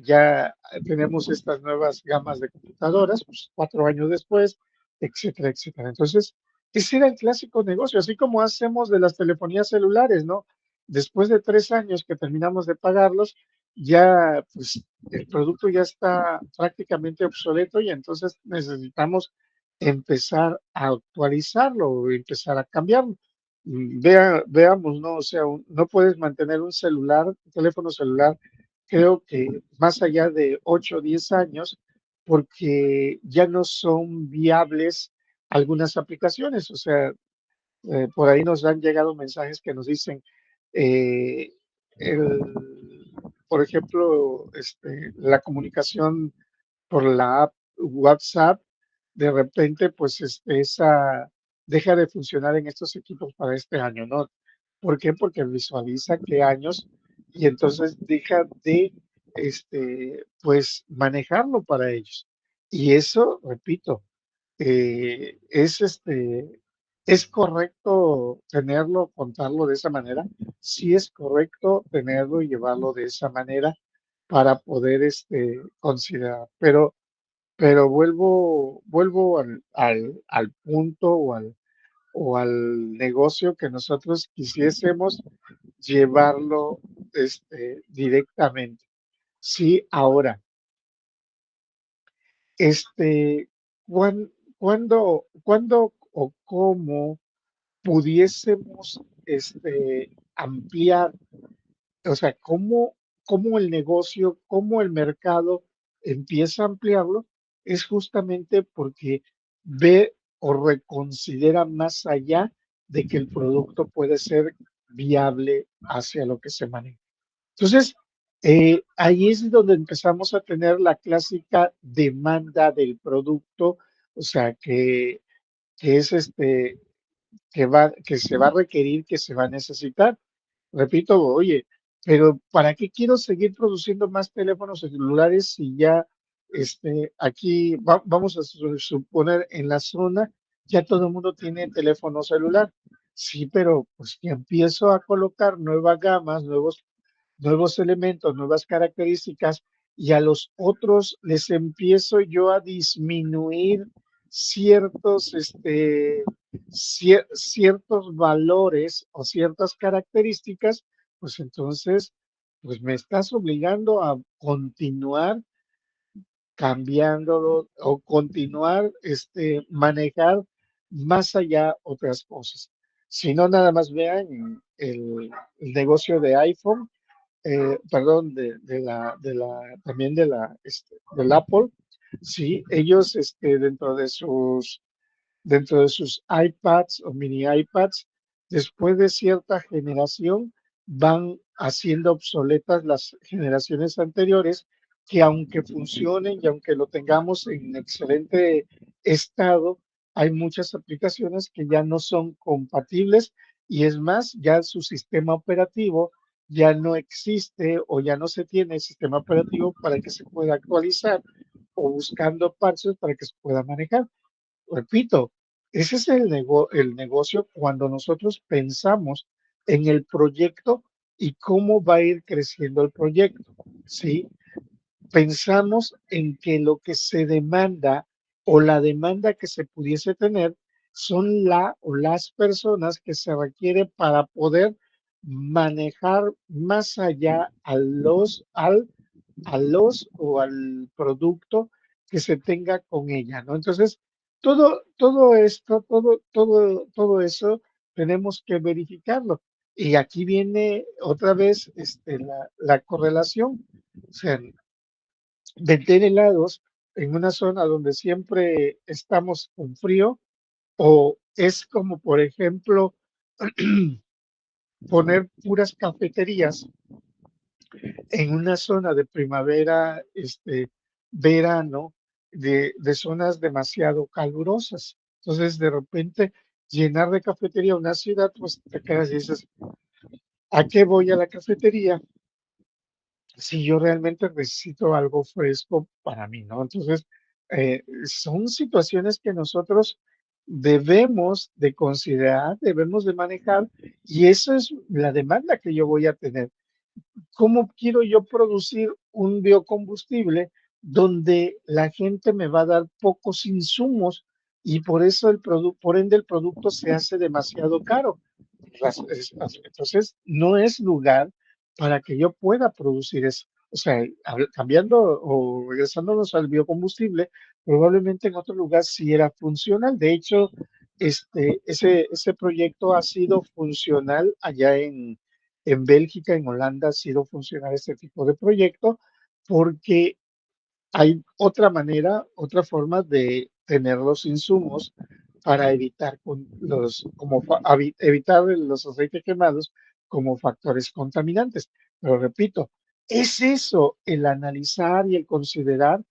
Ya tenemos estas nuevas gamas de computadoras, pues 4 años después, etcétera, etcétera. Entonces, ese era el clásico negocio, así como hacemos de las telefonías celulares, ¿no? Después de 3 años que terminamos de pagarlos, ya pues el producto ya está prácticamente obsoleto y entonces necesitamos empezar a actualizarlo o empezar a cambiarlo. Veamos, ¿no? O sea, no puedes mantener un teléfono celular, creo que más allá de 8 o 10 años, porque ya no son viables algunas aplicaciones. O sea, por ahí nos han llegado mensajes que nos dicen, eh, el, por ejemplo, la comunicación por la app WhatsApp, de repente, pues esa deja de funcionar en estos equipos para este año, ¿no? ¿Por qué? Porque visualiza qué años y entonces deja de, pues, manejarlo para ellos. Y eso, repito, ¿es correcto tenerlo, contarlo de esa manera? Sí es correcto tenerlo y llevarlo de esa manera para poder considerar. Pero vuelvo al punto o al negocio que nosotros quisiésemos llevarlo directamente. Sí, ahora, este, ¿cuándo o cómo pudiésemos ampliar, o sea, cómo el negocio, cómo el mercado empieza a ampliarlo, es justamente porque ve o reconsidera más allá de que el producto puede ser viable hacia lo que se maneja. Entonces, ahí es donde empezamos a tener la clásica demanda del producto, o sea, que es que se va a requerir, que se va a necesitar. Repito, oye, pero ¿para qué quiero seguir produciendo más teléfonos celulares si ya aquí vamos a suponer en la zona ya todo el mundo tiene teléfono celular. Sí, pero pues que empiezo a colocar nuevas gamas, nuevos elementos, nuevas características, y a los otros les empiezo yo a disminuir ciertos, ciertos valores o ciertas características, pues entonces, pues me estás obligando a continuar cambiándolo o continuar, manejar más allá otras cosas. Si no, nada más vean el negocio de iPhone, perdón, también del Apple. Sí, ellos, dentro de sus iPads o mini iPads, después de cierta generación, van haciendo obsoletas las generaciones anteriores, que aunque funcionen y aunque lo tengamos en excelente estado, hay muchas aplicaciones que ya no son compatibles, y es más, ya su sistema operativo ya no existe o ya no se tiene el sistema operativo para que se pueda actualizar, o buscando parches para que se pueda manejar. Repito, ese es el negocio cuando nosotros pensamos en el proyecto y cómo va a ir creciendo el proyecto, ¿sí? Pensamos en que lo que se demanda o la demanda que se pudiese tener son la o las personas que se requiere para poder manejar más allá a los o al producto que se tenga con ella, ¿no? Entonces, todo esto, todo eso tenemos que verificarlo. Y aquí viene otra vez la correlación. O sea, vender helados en una zona donde siempre estamos con frío, o es como, por ejemplo, poner puras cafeterías en una zona de primavera, verano, de zonas demasiado calurosas. Entonces, de repente, llenar de cafetería una ciudad, pues te quedas y dices, ¿a qué voy a la cafetería si yo realmente necesito algo fresco para mí, ¿no? Entonces, son situaciones que nosotros debemos de considerar, debemos de manejar, y eso es la demanda que yo voy a tener. ¿Cómo quiero yo producir un biocombustible donde la gente me va a dar pocos insumos, y por eso por ende el producto se hace demasiado caro? Entonces, no es lugar para que yo pueda producir eso. O sea, cambiando o regresándonos al biocombustible, probablemente en otro lugar sí era funcional. De hecho, ese proyecto ha sido funcional allá en Bélgica, en Holanda ha sido funcional este tipo de proyecto, porque hay otra manera, otra forma de tener los insumos para evitar evitar los aceites quemados como factores contaminantes. Pero repito, es eso el analizar y el considerar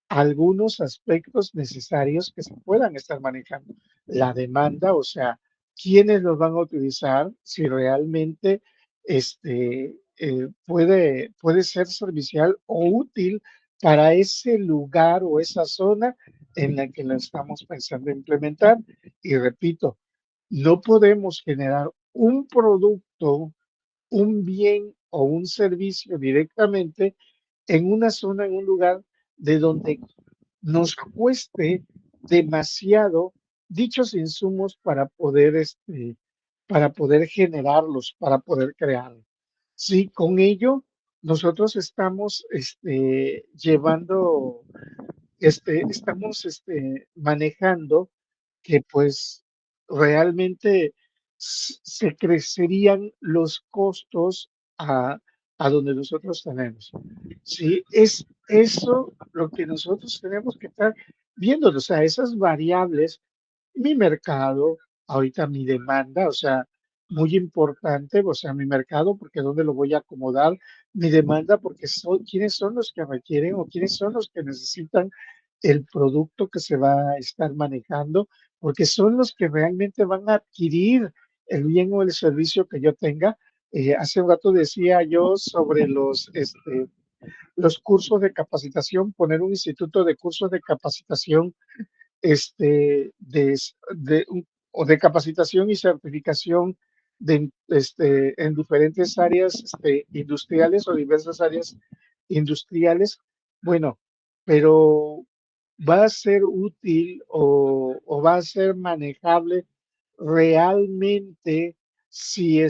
algunos aspectos necesarios que se puedan estar manejando. La demanda, o sea, quiénes los van a utilizar, si realmente puede ser servicial o útil para ese lugar o esa zona en la que lo estamos pensando implementar. Y repito, no podemos generar un producto, un bien o un servicio directamente en una zona, en un lugar de donde nos cueste demasiado dichos insumos para poder generarlos, para poder crearlos. Sí, con ello nosotros estamos manejando que pues realmente se crecerían los costos a donde nosotros tenemos. Sí, es eso lo que nosotros tenemos que estar viendo, o sea, esas variables, mi mercado, ahorita mi demanda, o sea, muy importante, o sea, mi mercado, porque dónde lo voy a acomodar, mi demanda, porque quiénes son los que requieren o quiénes son los que necesitan el producto que se va a estar manejando, porque son los que realmente van a adquirir el bien o el servicio que yo tenga. Hace un rato decía yo sobre los cursos de capacitación, poner un instituto de cursos de capacitación, o de capacitación y certificación en diferentes áreas industriales o diversas áreas industriales. Bueno, pero va a ser útil o va a ser manejable realmente si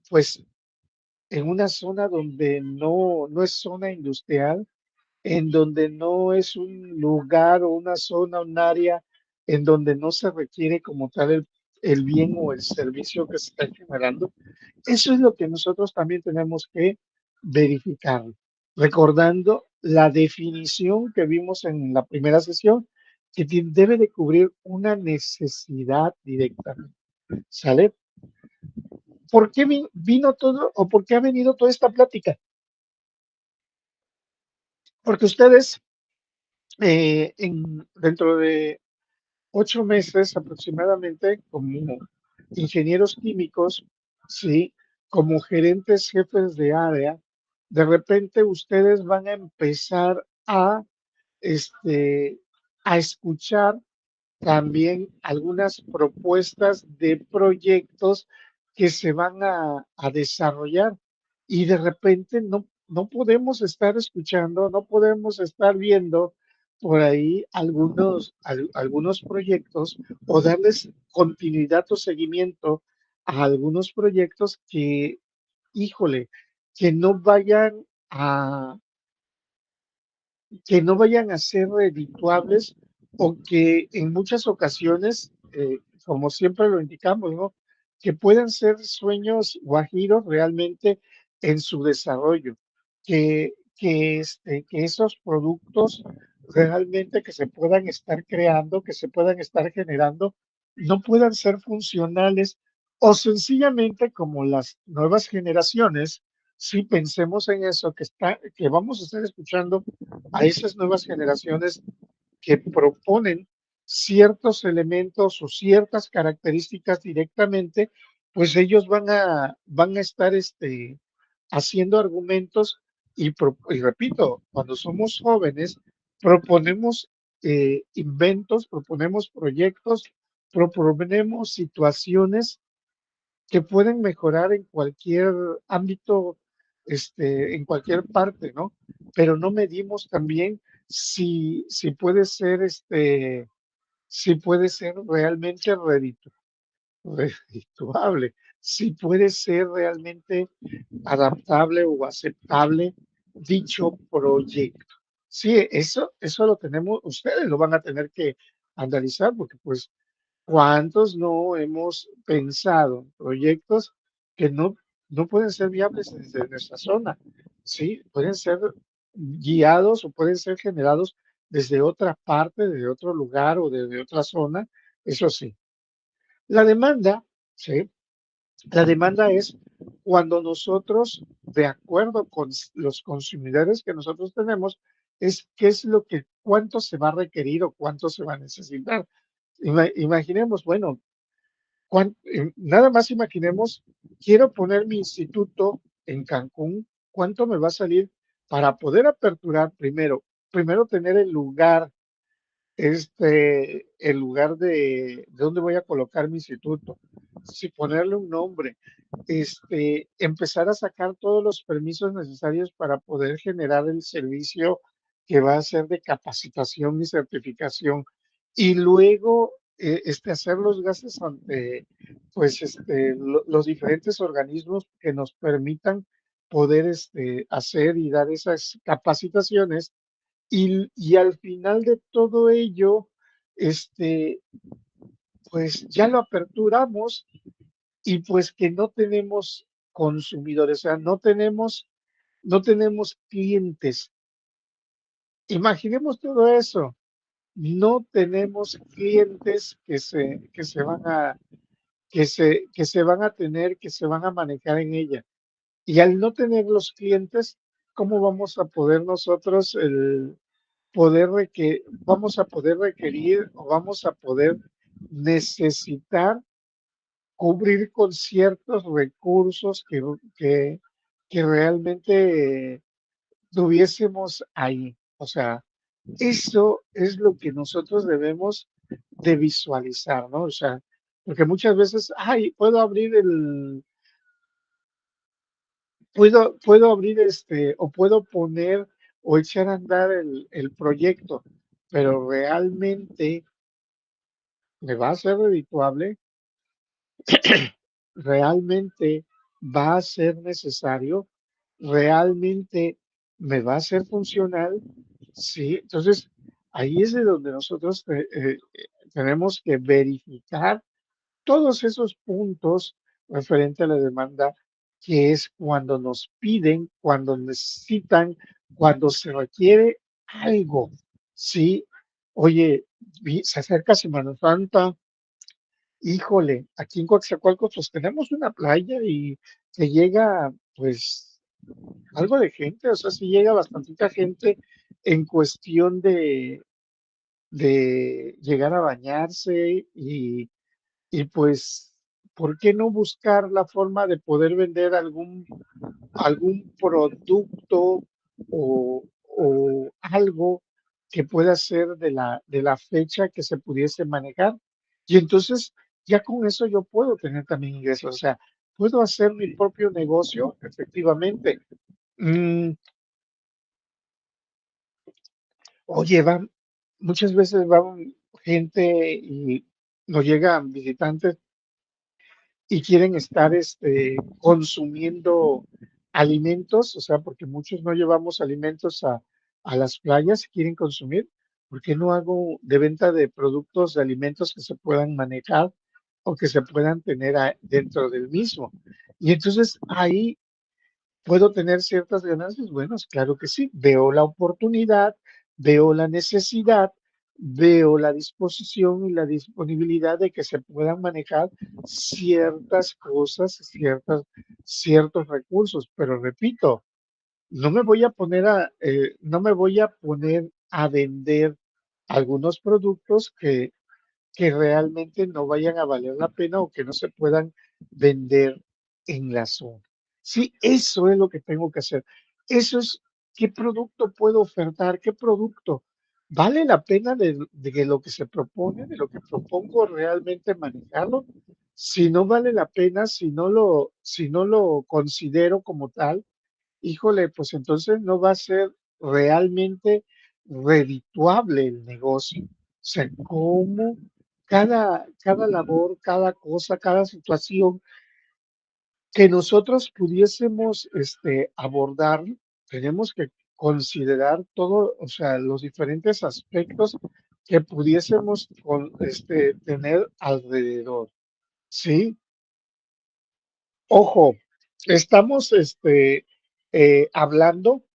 pues en una zona donde no es zona industrial, en donde no es un lugar o una zona, un área en donde no se requiere como tal el bien o el servicio que se está generando. Eso es lo que nosotros también tenemos que verificar, recordando la definición que vimos en la primera sesión, que debe de cubrir una necesidad directamente. ¿Sale? ¿Por qué vino todo o por qué ha venido toda esta plática? Porque ustedes dentro de 8 meses aproximadamente como ingenieros químicos, ¿sí? Como gerentes jefes de área, de repente ustedes van a empezar este, a escuchar también algunas propuestas de proyectos que se van a desarrollar y de repente no podemos estar escuchando, no podemos estar viendo por ahí algunos proyectos o darles continuidad o seguimiento a algunos proyectos que, híjole, que no vayan a, que no vayan a ser redituables o que en muchas ocasiones, como siempre lo indicamos, ¿no? Que puedan ser sueños guajiros realmente en su desarrollo, que esos productos realmente que se puedan estar creando, que se puedan estar generando, no puedan ser funcionales o sencillamente como las nuevas generaciones, si pensemos en eso, que vamos a estar escuchando a esas nuevas generaciones que proponen ciertos elementos o ciertas características directamente, pues ellos van a estar haciendo argumentos y repito, cuando somos jóvenes, proponemos inventos, proponemos proyectos, proponemos situaciones que pueden mejorar en cualquier ámbito, en cualquier parte, ¿no? Pero no medimos también si puede ser, si puede ser realmente redituable, si puede ser realmente adaptable o aceptable dicho proyecto. Sí, eso lo tenemos, ustedes lo van a tener que analizar porque pues ¿cuántos no hemos pensado en proyectos que no pueden ser viables desde nuestra zona? Sí, pueden ser guiados o pueden ser generados desde otra parte, desde otro lugar o desde otra zona, eso sí. La demanda, sí, la demanda es cuando nosotros, de acuerdo con los consumidores que nosotros tenemos, es qué es lo que, cuánto se va a requerir o cuánto se va a necesitar. Imaginemos, bueno, nada más imaginemos, quiero poner mi instituto en Cancún, ¿cuánto me va a salir para poder aperturar primero tener el lugar de donde voy a colocar mi instituto, si ponerle un nombre, empezar a sacar todos los permisos necesarios para poder generar el servicio que va a ser de capacitación y certificación y luego hacer los gastos ante pues los diferentes organismos que nos permitan poder hacer y dar esas capacitaciones y al final de todo ello, este, pues ya lo aperturamos y pues que no tenemos consumidores, o sea, no tenemos clientes. Imaginemos todo eso. No tenemos clientes que se van a tener, que se van a manejar en ella. Y al no tener los clientes, ¿cómo vamos a poder nosotros vamos a poder requerir o vamos a poder necesitar cubrir con ciertos recursos que realmente tuviésemos ahí. O sea, eso es lo que nosotros debemos de visualizar, ¿no? O sea, porque muchas veces, ay, puedo abrir o puedo poner o echar a andar el proyecto, pero realmente me va a ser redituable, realmente va a ser necesario, realmente me va a ser funcional, sí. Entonces, ahí es de donde nosotros tenemos que verificar todos esos puntos referente a la demanda, que es cuando nos piden, cuando necesitan, cuando se requiere algo, ¿sí? Oye, se acerca Semana Santa, híjole, aquí en Coatzacoalcos pues tenemos una playa y que llega pues algo de gente, o sea, sí llega bastantita gente en cuestión de llegar a bañarse y pues, ¿por qué no buscar la forma de poder vender algún producto o algo que pueda ser de la fecha que se pudiese manejar? Y entonces, ya con eso yo puedo tener también ingresos, o sea, puedo hacer mi propio negocio, efectivamente. Mm, oye, muchas veces van gente y nos llegan visitantes y quieren estar consumiendo alimentos, o sea, porque muchos no llevamos alimentos a las playas y quieren consumir. ¿Por qué no hago de venta de productos de alimentos que se puedan manejar o que se puedan tener dentro del mismo? Y entonces ahí ¿puedo tener ciertas ganancias? Bueno, claro que sí. Veo la oportunidad, veo la necesidad, veo la disposición y la disponibilidad de que se puedan manejar ciertas cosas, ciertos recursos. Pero repito, no me voy a poner a vender algunos productos que realmente no vayan a valer la pena o que no se puedan vender en la zona. Sí, eso es lo que tengo que hacer. Eso es qué producto puedo ofertar, qué producto vale la pena de que lo que se propone, de lo que propongo realmente manejarlo. Si no vale la pena, si no lo considero como tal, híjole, pues entonces no va a ser realmente redituable el negocio. O sea, cómo cada labor, cada cosa, cada situación que nosotros pudiésemos abordar, tenemos que considerar todo, o sea, los diferentes aspectos que pudiésemos tener alrededor. ¿Sí? Ojo, estamos hablando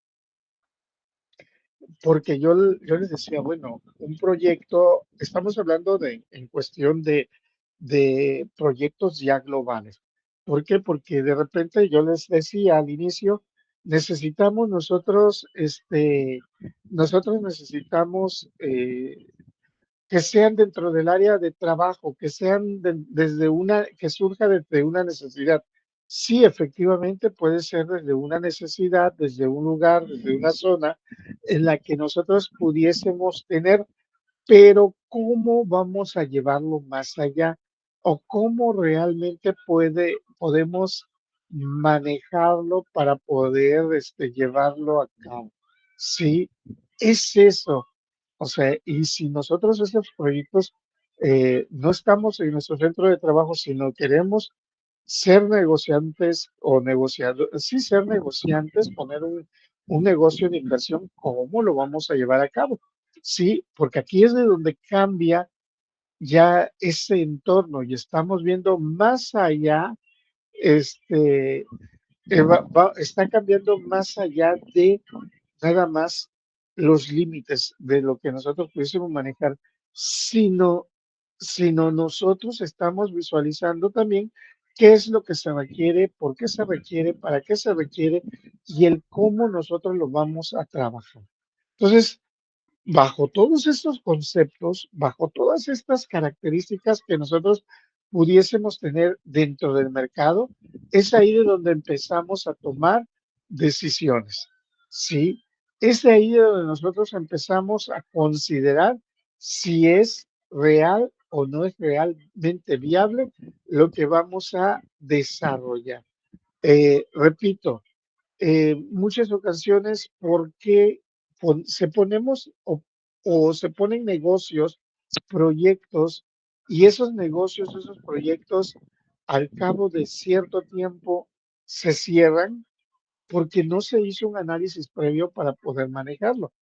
porque yo les decía, bueno, un proyecto, estamos hablando en cuestión de proyectos ya globales. ¿Por qué? Porque de repente yo les decía al inicio, necesitamos nosotros necesitamos que sean dentro del área de trabajo, que sean que surja desde una necesidad. Sí, efectivamente puede ser desde una necesidad, desde un lugar, desde una zona en la que nosotros pudiésemos tener, pero ¿cómo vamos a llevarlo más allá? ¿O cómo realmente podemos manejarlo para poder llevarlo a cabo? Sí, es eso. O sea, y si nosotros esos proyectos no estamos en nuestro centro de trabajo, sino queremos ser negociantes o negociadores, sí ser negociantes, poner un negocio de inversión, ¿cómo lo vamos a llevar a cabo? Sí, porque aquí es de donde cambia ya ese entorno y estamos viendo más allá, este, está cambiando más allá de nada más los límites de lo que nosotros pudiésemos manejar, sino, sino nosotros estamos visualizando también qué es lo que se requiere, por qué se requiere, para qué se requiere y el cómo nosotros lo vamos a trabajar. Entonces, bajo todos estos conceptos, bajo todas estas características que nosotros pudiésemos tener dentro del mercado, es ahí de donde empezamos a tomar decisiones, ¿sí? Es de ahí donde nosotros empezamos a considerar si es real o no es realmente viable lo que vamos a desarrollar. Repito, muchas ocasiones, ¿por qué se ponemos o se ponen negocios, proyectos, y esos negocios, esos proyectos, al cabo de cierto tiempo se cierran porque no se hizo un análisis previo para poder manejarlo?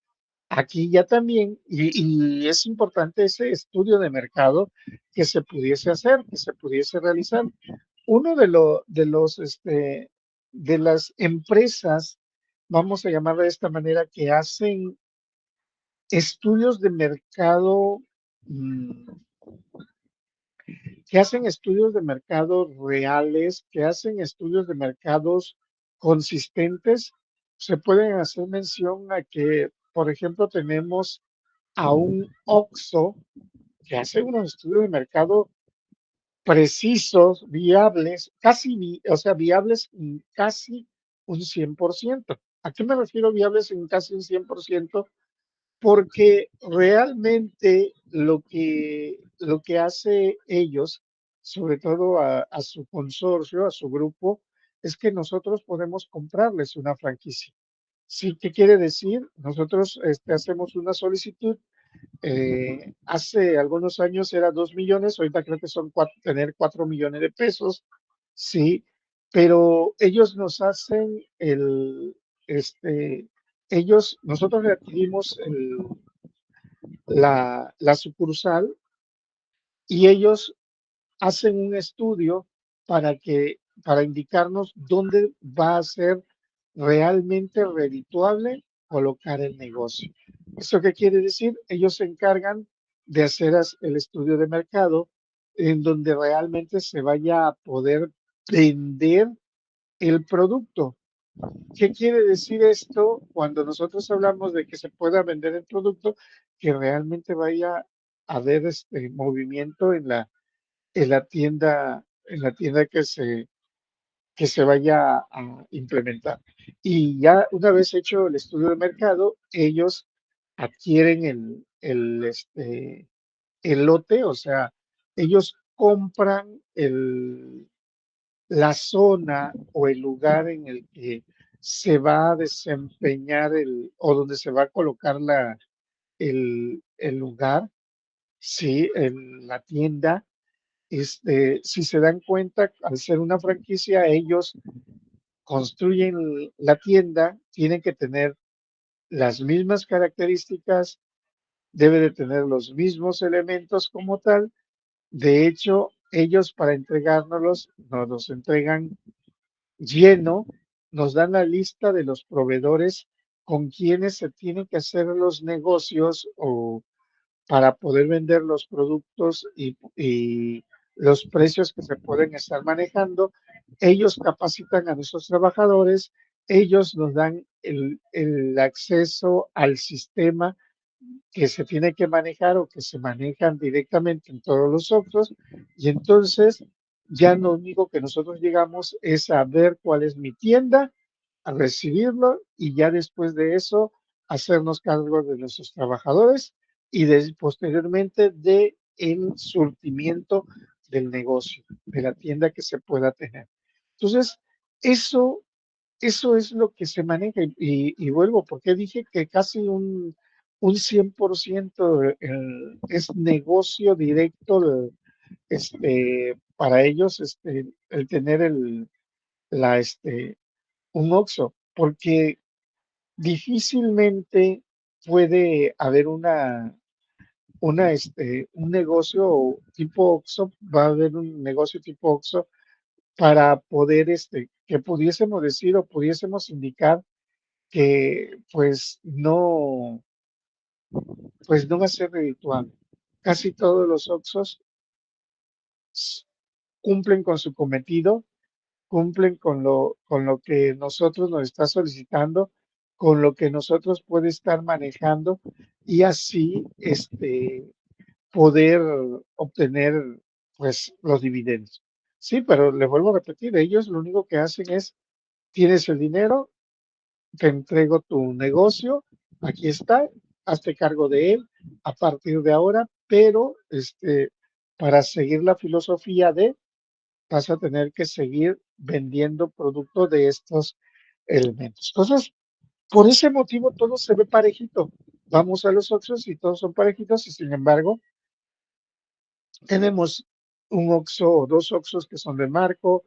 Aquí ya también, y es importante ese estudio de mercado que se pudiese hacer, que se pudiese realizar. Uno de las empresas, vamos a llamarla de esta manera, estudios de mercado, mm, que hacen estudios de mercado reales, que hacen estudios de mercados consistentes, se pueden hacer mención a que, por ejemplo, tenemos a un OXXO que hace unos estudios de mercado precisos, viables, o sea, viables en casi un 100%. ¿A qué me refiero viables en casi un 100%? Porque realmente lo que hace ellos, sobre todo a su consorcio, a su grupo, es que nosotros podemos comprarles una franquicia. Sí, ¿qué quiere decir? Nosotros hacemos una solicitud. Hace algunos años era 2 millones, ahorita creo que son tener 4 millones de pesos, sí, pero ellos nos hacen este, nosotros le adquirimos la sucursal y ellos hacen un estudio para indicarnos dónde va a ser realmente redituable colocar el negocio. ¿Eso qué quiere decir? Ellos se encargan de hacer el estudio de mercado en donde realmente se vaya a poder vender el producto. ¿Qué quiere decir esto cuando nosotros hablamos de que se pueda vender el producto? Que realmente vaya a haber este movimiento en la tienda que se vaya a implementar. Y ya una vez hecho el estudio de mercado, ellos adquieren el lote, o sea, ellos compran la zona o el lugar en el que se va a desempeñar o donde se va a colocar el lugar, sí, la tienda. Si se dan cuenta, al ser una franquicia, ellos construyen la tienda, tienen que tener las mismas características, debe de tener los mismos elementos como tal. De hecho, ellos para entregárnoslos, nos los entregan lleno, nos dan la lista de los proveedores con quienes se tienen que hacer los negocios o para poder vender los productos y los precios que se pueden estar manejando. Ellos capacitan a nuestros trabajadores, ellos nos dan el acceso al sistema que se tiene que manejar o que se manejan directamente en todos los softwares, y entonces ya lo único que nosotros llegamos es a ver cuál es mi tienda, a recibirlo y ya después de eso hacernos cargo de nuestros trabajadores y posteriormente de el surtimiento del negocio, de la tienda que se pueda tener. Entonces, eso, eso es lo que se maneja y vuelvo, porque dije que casi un 100% es negocio directo para ellos el tener la, un OXXO, porque difícilmente puede haber un negocio tipo OXXO, va a haber un negocio tipo OXXO para poder, que pudiésemos decir o pudiésemos indicar que pues no va a ser redituable. Casi todos los OXXOs s- cumplen con su cometido, cumplen con lo que nosotros nos está solicitando, con lo que nosotros puede estar manejando y así poder obtener pues los dividendos. Sí, pero le vuelvo a repetir, ellos lo único que hacen es, tienes el dinero, te entrego tu negocio, aquí está, hazte cargo de él a partir de ahora, pero para seguir la filosofía de vas a tener que seguir vendiendo producto de estos elementos. Entonces, por ese motivo todo se ve parejito. Vamos a los Oxxos y todos son parejitos y sin embargo tenemos un Oxxo o dos Oxxos que son de Marco,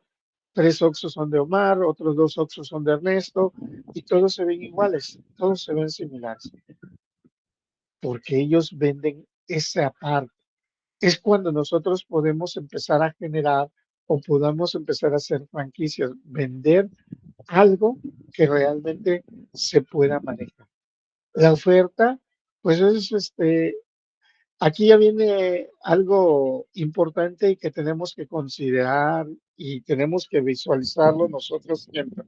tres Oxxos son de Omar, otros dos Oxxos son de Ernesto y todos se ven iguales, todos se ven similares, porque ellos venden esa parte. Es cuando nosotros podemos empezar a generar o podamos empezar a hacer franquicias, vender algo que realmente se pueda manejar. La oferta, pues es aquí ya viene algo importante y que tenemos que considerar y tenemos que visualizarlo nosotros siempre.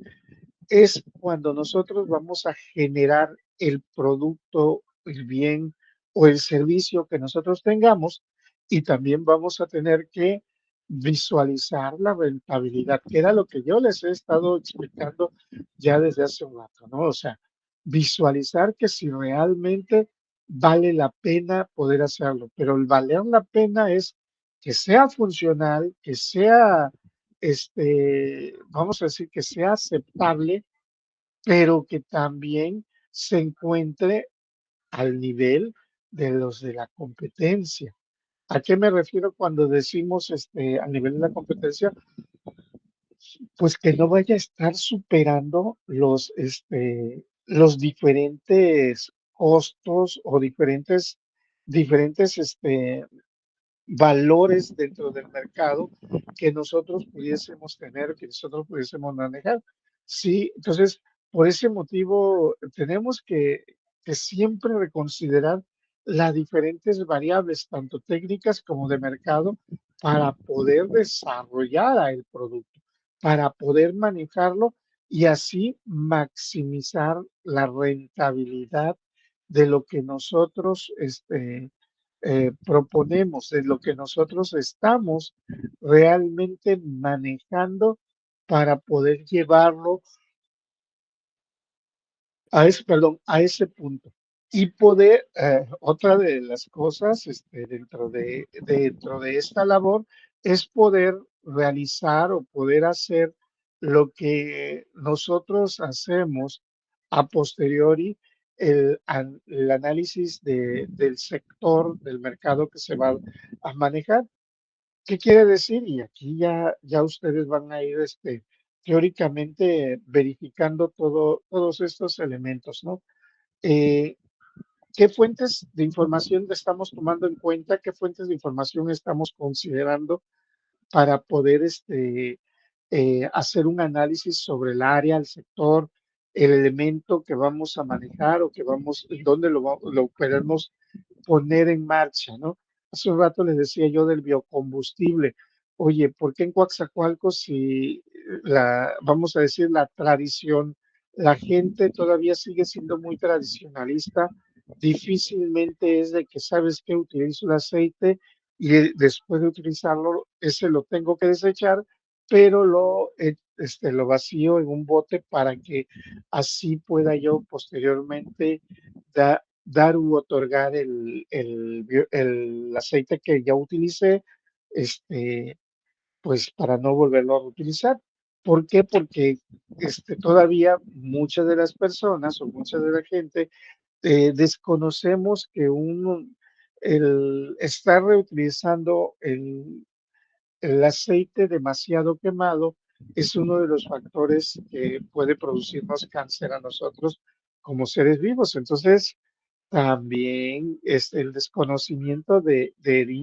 Es cuando nosotros vamos a generar el producto, el bien o el servicio que nosotros tengamos y también vamos a tener que visualizar la rentabilidad, que era lo que yo les he estado explicando ya desde hace un rato, ¿no? O sea, visualizar que si realmente vale la pena poder hacerlo, pero el valer la pena es que sea funcional, que sea, vamos a decir, que sea aceptable, pero que también se encuentre al nivel de los de la competencia. ¿A qué me refiero cuando decimos al nivel de la competencia? Pues que no vaya a estar superando los diferentes costos o diferentes valores dentro del mercado que nosotros pudiésemos tener, que nosotros pudiésemos manejar. Sí, entonces, por ese motivo, tenemos que siempre reconsiderar las diferentes variables, tanto técnicas como de mercado, para poder desarrollar el producto, para poder manejarlo y así maximizar la rentabilidad de lo que nosotros proponemos, de lo que nosotros estamos realmente manejando para poder llevarlo a ese punto. Y poder, otra de las cosas dentro de esta labor es poder realizar o poder hacer lo que nosotros hacemos a posteriori, el análisis del sector, del mercado que se va a manejar. ¿Qué quiere decir? Y aquí ya ustedes van a ir teóricamente verificando todos estos elementos, ¿no? Eh, ¿Qué fuentes de información estamos tomando en cuenta? ¿Qué fuentes de información estamos considerando para poder hacer un análisis sobre el área, el sector, el elemento que vamos a manejar o que vamos, dónde lo queremos poner en marcha, ¿no? Hace un rato les decía yo del biocombustible. Oye, ¿por qué en Coatzacoalcos si vamos a decir, la tradición, la gente todavía sigue siendo muy tradicionalista? Difícilmente es de que sabes que utilizo el aceite y después de utilizarlo, ese lo tengo que desechar, pero lo vacío en un bote para que así pueda yo posteriormente dar u otorgar el aceite que ya utilicé, este, pues para no volverlo a reutilizar. ¿Por qué? Porque todavía muchas de las personas o mucha de la gente desconocemos que el estar reutilizando el aceite demasiado quemado es uno de los factores que puede producirnos cáncer a nosotros como seres vivos. Entonces, también es el desconocimiento de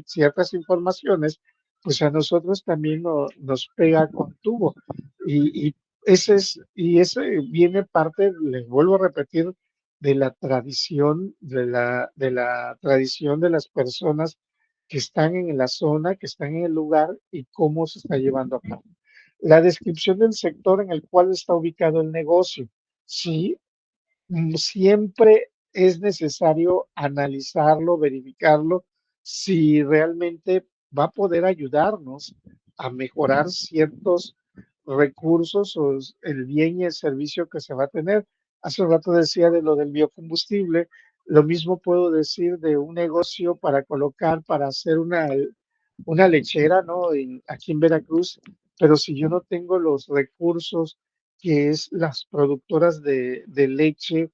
ciertas informaciones, pues a nosotros también nos pega con tubo. Y ese viene parte, les vuelvo a repetir, de la tradición, de la tradición de las personas que están en la zona, que están en el lugar y cómo se está llevando a cabo. La descripción del sector en el cual está ubicado el negocio. Sí, siempre es necesario analizarlo, verificarlo, si realmente va a poder ayudarnos a mejorar ciertos recursos o el bien y el servicio que se va a tener. hace un rato decía de lo del biocombustible, lo mismo puedo decir de un negocio para colocar, para hacer una lechera, ¿no? Aquí en Veracruz, pero si yo no tengo los recursos, que es las productoras de leche,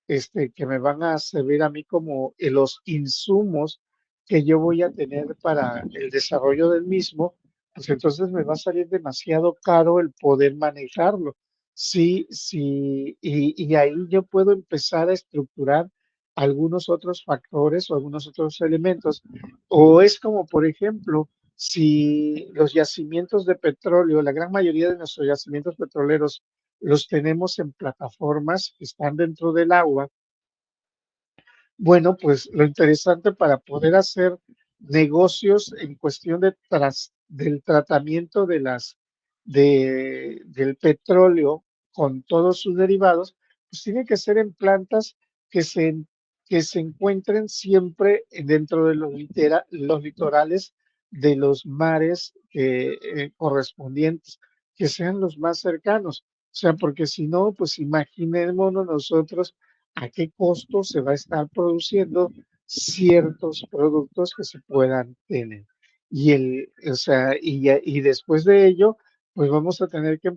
que me van a servir a mí como los insumos que yo voy a tener para el desarrollo del mismo, pues entonces me va a salir demasiado caro el poder manejarlo. Sí, sí, y ahí yo puedo empezar a estructurar algunos otros factores o algunos otros elementos. O es como, por ejemplo, si los yacimientos de petróleo, la gran mayoría de nuestros yacimientos petroleros los tenemos en plataformas que están dentro del agua. Bueno, pues lo interesante para poder hacer negocios en cuestión del tratamiento del petróleo con todos sus derivados, pues tiene que ser en plantas que se, que se encuentren siempre dentro de los litorales de los mares correspondientes, que sean los más cercanos. O sea, porque si no, pues imaginémonos nosotros a qué costo se va a estar produciendo ciertos productos que se puedan tener. O sea, y después de ello, pues vamos a tener que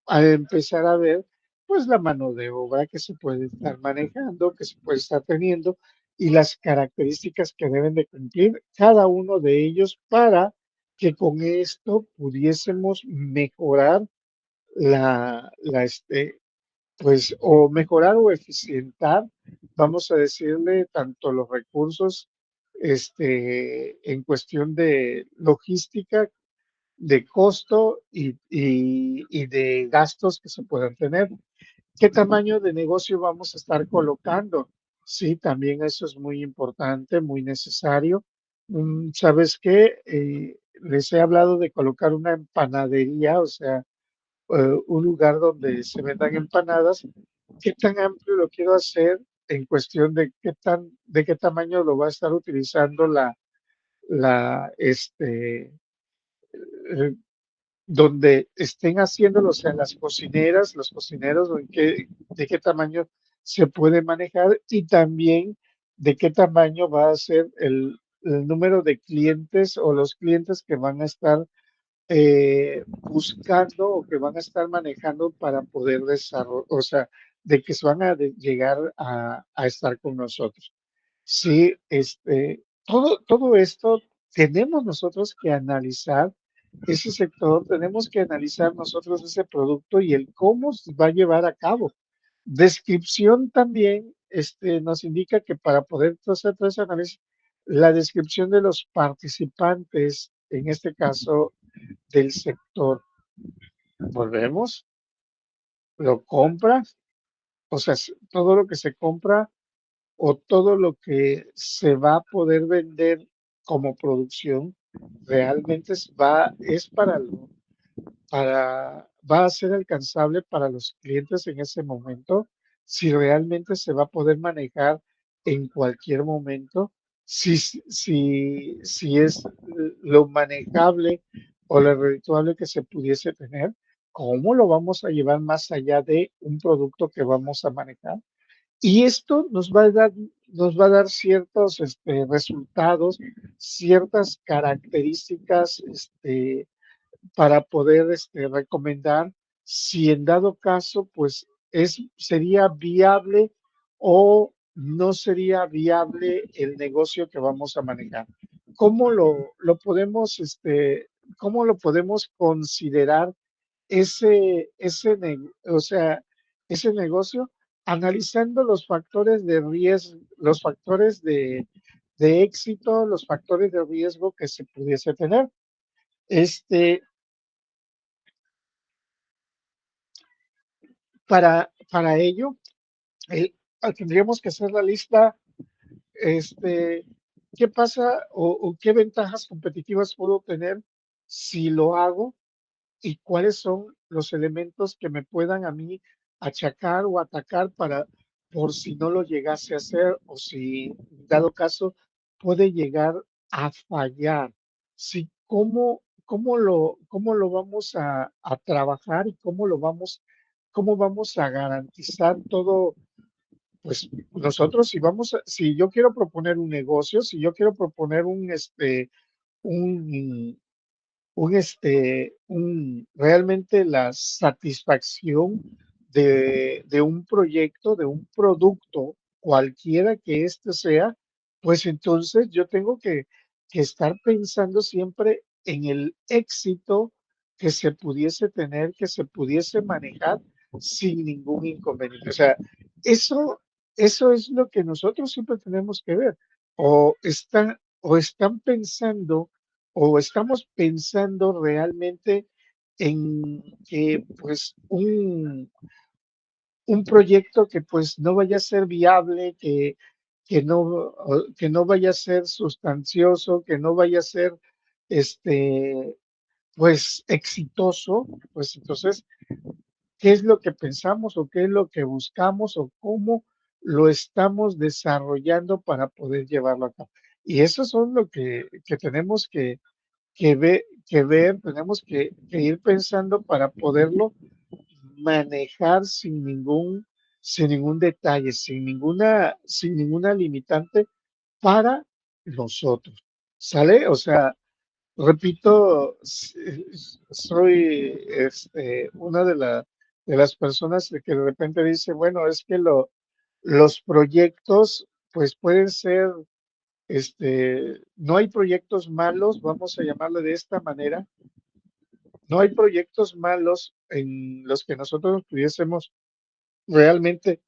empezar a ver, pues la mano de obra que se puede estar manejando, que se puede estar teniendo y las características que deben de cumplir cada uno de ellos para que con esto pudiésemos mejorar pues o mejorar o eficientar, vamos a decirle, tanto los recursos en cuestión de logística, de costo y de gastos que se puedan tener. ¿Qué tamaño de negocio vamos a estar colocando? Sí, también eso es muy importante, muy necesario. ¿Sabes qué? Les he hablado de colocar una empanadería, o sea, un lugar donde se vendan empanadas. ¿Qué tan amplio lo quiero hacer en cuestión de de qué tamaño lo va a estar utilizando la, eh, donde estén haciéndolo, o sea, las cocineras, los cocineros, de qué tamaño se puede manejar y también de qué tamaño va a ser el número de clientes o los clientes que van a estar buscando o que van a estar manejando para poder desarrollar, o sea, de que se van a llegar a estar con nosotros. Sí, todo esto tenemos nosotros que analizar ese sector, tenemos que analizar nosotros ese producto y el cómo se va a llevar a cabo. Descripción también, nos indica que para poder hacer todo ese análisis, la descripción de los participantes, en este caso del sector, volvemos, lo compras, o sea, todo lo que se compra o todo lo que se va a poder vender como producción realmente es va a ser alcanzable para los clientes en ese momento, si realmente se va a poder manejar en cualquier momento, si es lo manejable o lo redituable que se pudiese tener, cómo lo vamos a llevar más allá de un producto que vamos a manejar. Y esto nos va a dar ciertos resultados, ciertas características para poder recomendar si en dado caso, pues sería viable o no sería viable el negocio que vamos a manejar. ¿Cómo lo podemos, cómo lo podemos considerar o sea, ese negocio, analizando los factores de riesgo, los factores de éxito, los factores de riesgo que se pudiese tener? Este, para ello, tendríamos que hacer la lista, este, ¿qué pasa o qué ventajas competitivas puedo tener si lo hago y cuáles son los elementos que me puedan a mí achacar o atacar por si no lo llegase a hacer o si, dado caso, puede llegar a fallar. Si, cómo lo vamos a trabajar y cómo lo vamos cómo vamos a garantizar todo. Pues nosotros si yo quiero proponer un negocio, si yo quiero proponer un, realmente la satisfacción de un proyecto, de un producto, cualquiera que éste sea, pues entonces yo tengo que estar pensando siempre en el éxito que se pudiese tener, que se pudiese manejar sin ningún inconveniente. O sea, eso, eso es lo que nosotros siempre tenemos que ver. O están pensando o estamos pensando realmente en que pues un proyecto que pues no vaya a ser viable, que no vaya a ser sustancioso, que no vaya a ser este pues exitoso, pues entonces, ¿qué es lo que pensamos o qué es lo que buscamos o cómo lo estamos desarrollando para poder llevarlo a cabo? Y eso son lo que tenemos que ver, tenemos que ir pensando para poderlo manejar sin ningún detalle, sin ninguna limitante para nosotros. ¿Sale? O sea, repito, soy una de las personas de que de repente dice, bueno, es que los proyectos pues pueden ser no hay proyectos malos, vamos a llamarle de esta manera, no hay proyectos malos en los que nosotros pudiésemos realmente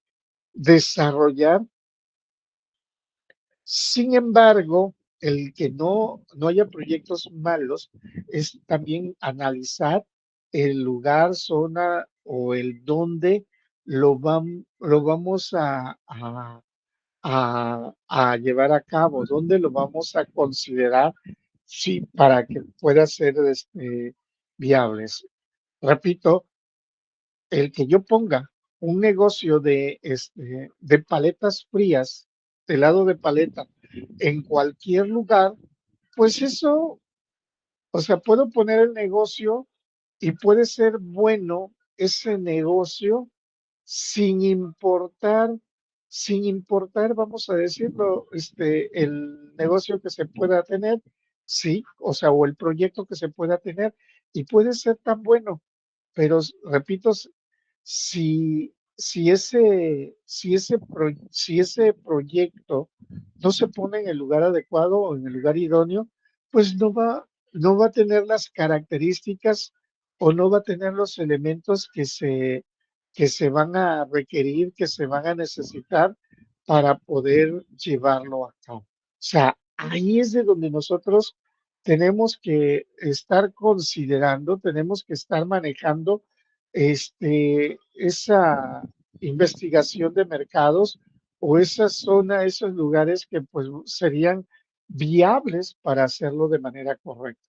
desarrollar. Sin embargo, el que no haya proyectos malos es también analizar el lugar, zona o el dónde lo vamos a llevar a cabo, dónde lo vamos a considerar, sí, para que pueda ser viables. Repito, el que yo ponga un negocio de paletas frías, helado de paleta, en cualquier lugar, pues eso, o sea, puedo poner el negocio y puede ser bueno ese negocio sin importar, sin importar, vamos a decirlo, el negocio que se pueda tener, sí, o sea, o el proyecto que se pueda tener, y puede ser tan bueno, pero repito, si ese proyecto no se pone en el lugar adecuado o en el lugar idóneo, pues no va a tener las características o no va a tener los elementos que se van a requerir, que se van a necesitar para poder llevarlo a cabo. O sea, ahí es de donde nosotros tenemos que estar considerando, tenemos que estar manejando esa investigación de mercados o esa zona, esos lugares que pues serían viables para hacerlo de manera correcta.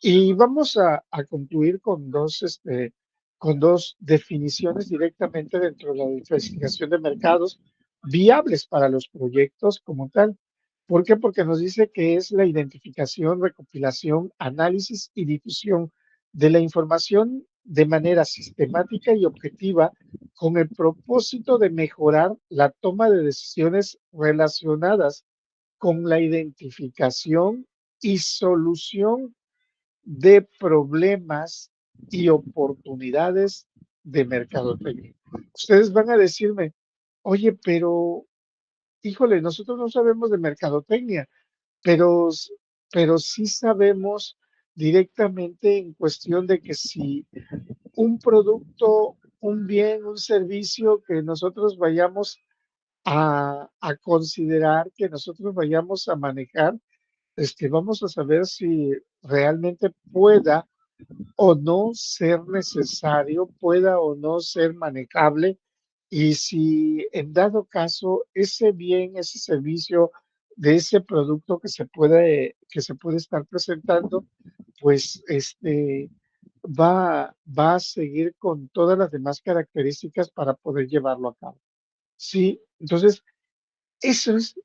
Y vamos a concluir con dos definiciones directamente dentro de la investigación de mercados viables para los proyectos como tal. ¿Por qué? Porque nos dice que es la identificación, recopilación, análisis y difusión de la información de manera sistemática y objetiva con el propósito de mejorar la toma de decisiones relacionadas con la identificación y solución de problemas y oportunidades de mercadotecnia. Ustedes van a decirme, oye, pero, híjole, nosotros no sabemos de mercadotecnia, pero, pero sí sabemos directamente en cuestión de que si un producto, un bien, un servicio que nosotros vayamos a considerar, que nosotros vayamos a manejar, vamos a saber si realmente pueda o no ser necesario, pueda o no ser manejable, y si en dado caso ese bien, ese servicio de ese producto que se puede estar presentando, pues va a seguir con todas las demás características para poder llevarlo a cabo. Sí, entonces eso es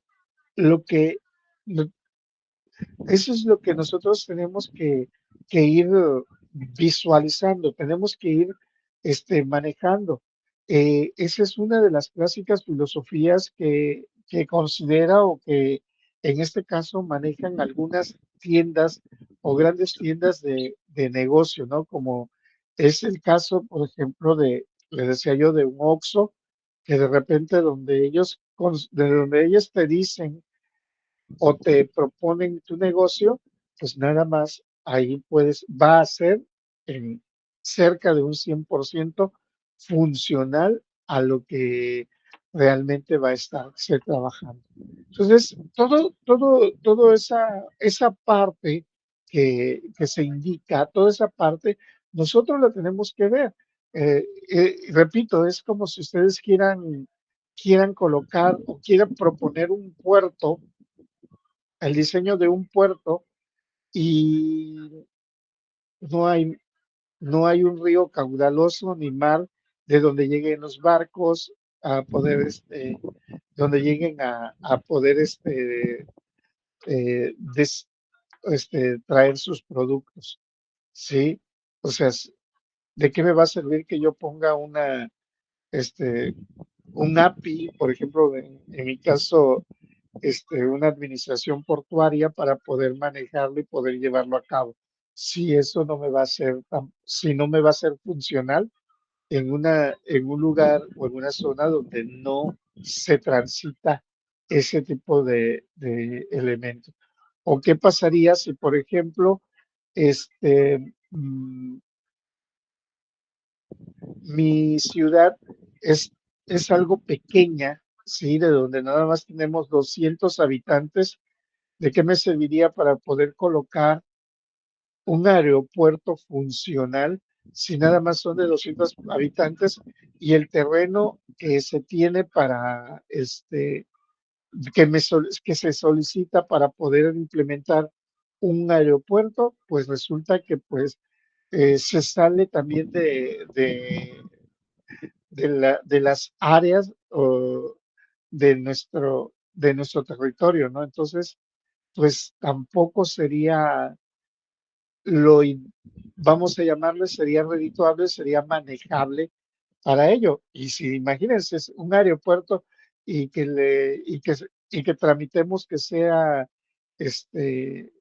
lo que eso es lo que nosotros tenemos que ir visualizando, tenemos que ir manejando. Esa es una de las clásicas filosofías que considera o que en este caso manejan algunas tiendas o grandes tiendas de negocio, ¿no? Como es el caso, por ejemplo, le decía yo, de un Oxxo, que de repente de donde ellos te dicen o te proponen tu negocio, pues nada más ahí va a ser en cerca de un 100% funcional a lo que realmente va a estarse trabajando. Entonces, todo esa parte que se indica, toda esa parte, nosotros la tenemos que ver. Repito, es como si ustedes quieran colocar o quieran proponer un puerto, el diseño de un puerto, y no hay, no hay un río caudaloso ni mar de donde lleguen los barcos a poder, donde lleguen a poder des- traer sus productos, ¿sí? O sea, ¿de qué me va a servir que yo ponga este, un API, por ejemplo, en mi caso, una administración portuaria para poder manejarlo y poder llevarlo a cabo? Si eso no me va a ser si no me va a ser funcional en un lugar o en una zona donde no se transita ese tipo de elementos. ¿O qué pasaría si, por ejemplo, este, mm, mi ciudad es, es algo pequeña, ¿sí? De donde nada más tenemos 200 habitantes? ¿De qué me serviría para poder colocar un aeropuerto funcional si nada más son de 200 habitantes y el terreno que se tiene para que se solicita para poder implementar un aeropuerto? Pues resulta que pues se sale también de las áreas de nuestro territorio, ¿no? Entonces, pues tampoco sería lo, in- vamos a llamarle, sería redituable, sería manejable para ello. Y si imagínense, es un aeropuerto y que tramitemos que sea este,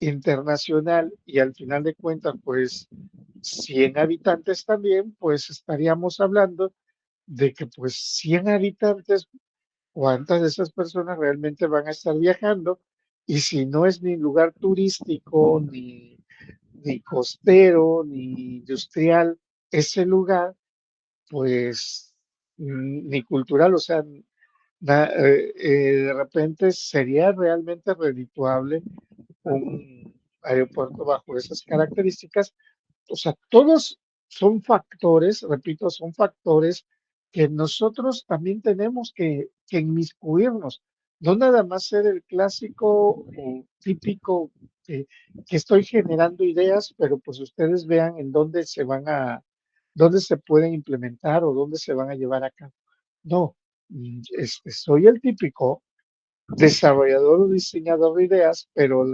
internacional y al final de cuentas, pues 100 habitantes también, pues estaríamos hablando de que pues 100 habitantes, ¿cuántas de esas personas realmente van a estar viajando? Y si no es ni lugar turístico, ni costero, ni industrial, ese lugar, pues ni cultural, o sea, de repente sería realmente redituable un aeropuerto bajo esas características. O sea, todos son factores, repito, son factores que nosotros también tenemos que inmiscuirnos. No nada más ser el clásico o típico que, que estoy generando ideas, pero pues ustedes vean en dónde se pueden implementar o dónde se van a llevar a cabo. No, soy el típico desarrollador o diseñador de ideas, pero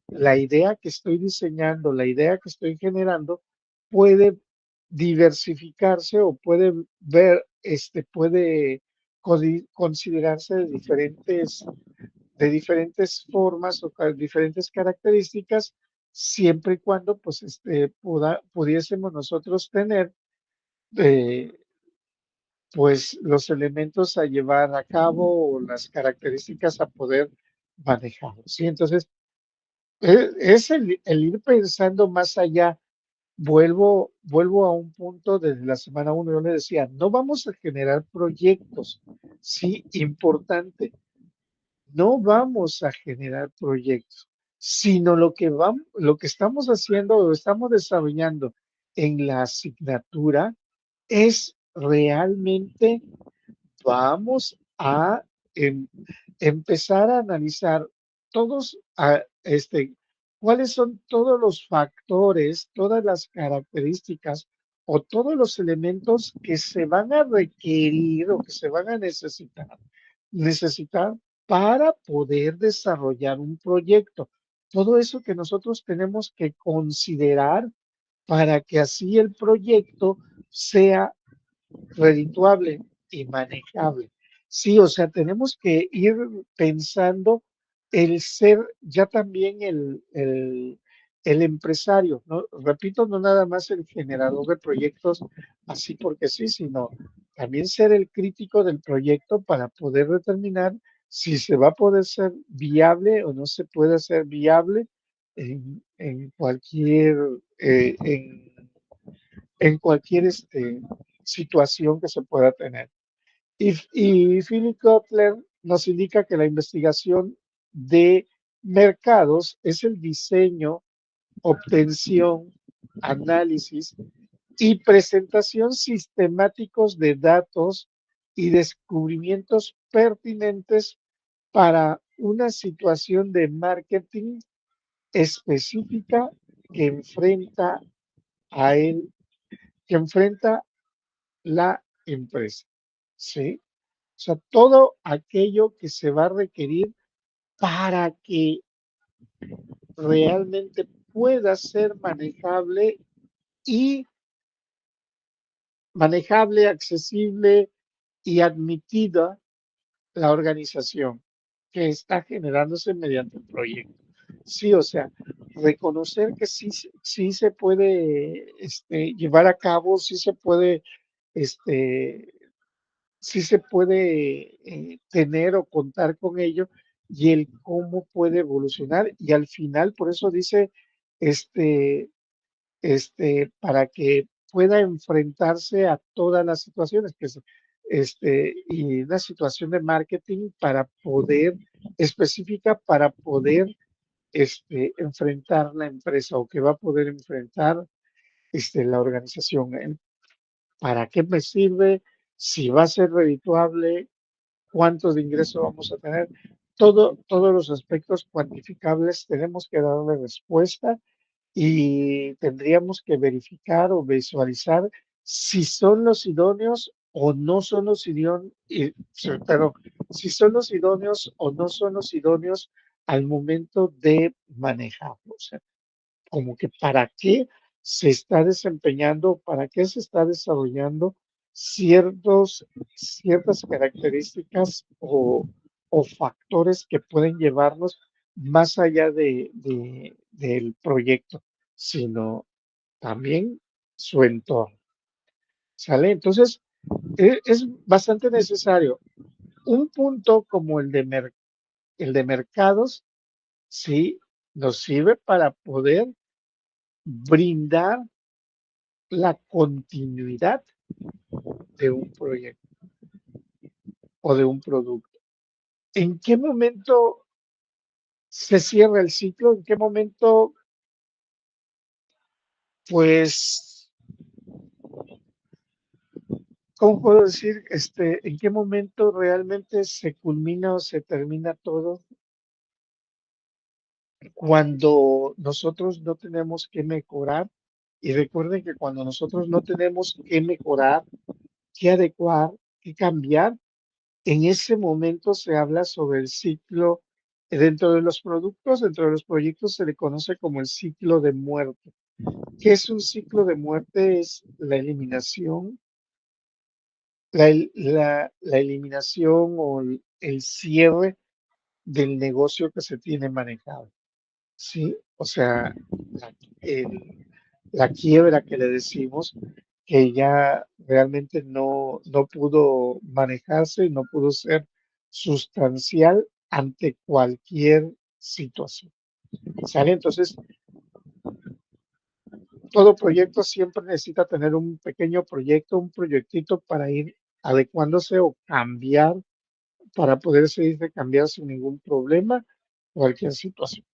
la idea que estoy diseñando, la idea que estoy generando, puede diversificarse o puede considerarse de diferentes formas o diferentes características, siempre y cuando pues pudiésemos nosotros tener eh, pues los elementos a llevar a cabo o las características a poder manejar, ¿sí? Entonces, es el ir pensando más allá. Vuelvo a un punto desde la semana uno, yo le decía, no vamos a generar proyectos, sí, importante, no vamos a generar proyectos, sino lo que estamos haciendo o estamos desarrollando en la asignatura es realmente vamos a em- empezar a analizar todos, cuáles son todos los factores, todas las características o todos los elementos que se van a requerir o que se van a necesitar para poder desarrollar un proyecto. Todo eso que nosotros tenemos que considerar para que así el proyecto sea redituable y manejable. Sí, o sea, tenemos que ir pensando el ser ya también el empresario, ¿no? Repito, no nada más el generador de proyectos así porque sí, sino también ser el crítico del proyecto para poder determinar si se va a poder ser viable o no se puede ser viable en cualquier, eh, en, en cualquier situación que se pueda tener. Y Philip Kotler nos indica que la investigación de mercados es el diseño, obtención, análisis y presentación sistemáticos de datos y descubrimientos pertinentes para una situación de marketing específica que enfrenta a él, que enfrenta la empresa. ¿Sí? O sea, todo aquello que se va a requerir para que realmente pueda ser y manejable, accesible y admitida la organización que está generándose mediante el proyecto. Sí, o sea, reconocer que sí se puede llevar a cabo, este, sí se puede tener o contar con ello y el cómo puede evolucionar. Y al final, por eso dice, este, para que pueda enfrentarse a todas las situaciones, y una situación de marketing para poder, específica para poder, enfrentar la empresa o que va a poder enfrentar, la organización. ¿Para qué me sirve? Si va a ser redituable, cuánto de ingreso vamos a tener. Todos los aspectos cuantificables tenemos que darle respuesta y tendríamos que verificar o visualizar si son los idóneos o no son los idóneos, pero si son los idóneos o no son los idóneos al momento de manejarlo. O sea, como que para qué se está desempeñando, para qué se está desarrollando ciertas características o factores que pueden llevarnos más allá del proyecto, sino también su entorno. ¿Sale? Entonces, es bastante necesario. Un punto como el de mercados, sí, nos sirve para poder brindar la continuidad de un proyecto o de un producto. ¿En qué momento se cierra el ciclo? ¿En qué momento, pues, cómo puedo decir, en qué momento realmente se culmina o se termina todo? Cuando nosotros no tenemos que mejorar. Y recuerden que cuando nosotros no tenemos que mejorar, que adecuar, que cambiar, en ese momento se habla sobre el ciclo, dentro de los productos, dentro de los proyectos se le conoce como el ciclo de muerte. ¿Qué es un ciclo de muerte? Es la eliminación, la eliminación o el cierre del negocio que se tiene manejado. ¿Sí? O sea, la, el- la quiebra que le decimos, que ya realmente no pudo manejarse y no pudo ser sustancial ante cualquier situación. ¿Sale? Entonces, todo proyecto siempre necesita tener un pequeño proyecto, un proyectito para ir adecuándose o cambiar, para poder seguir de cambiar sin ningún problema cualquier situación.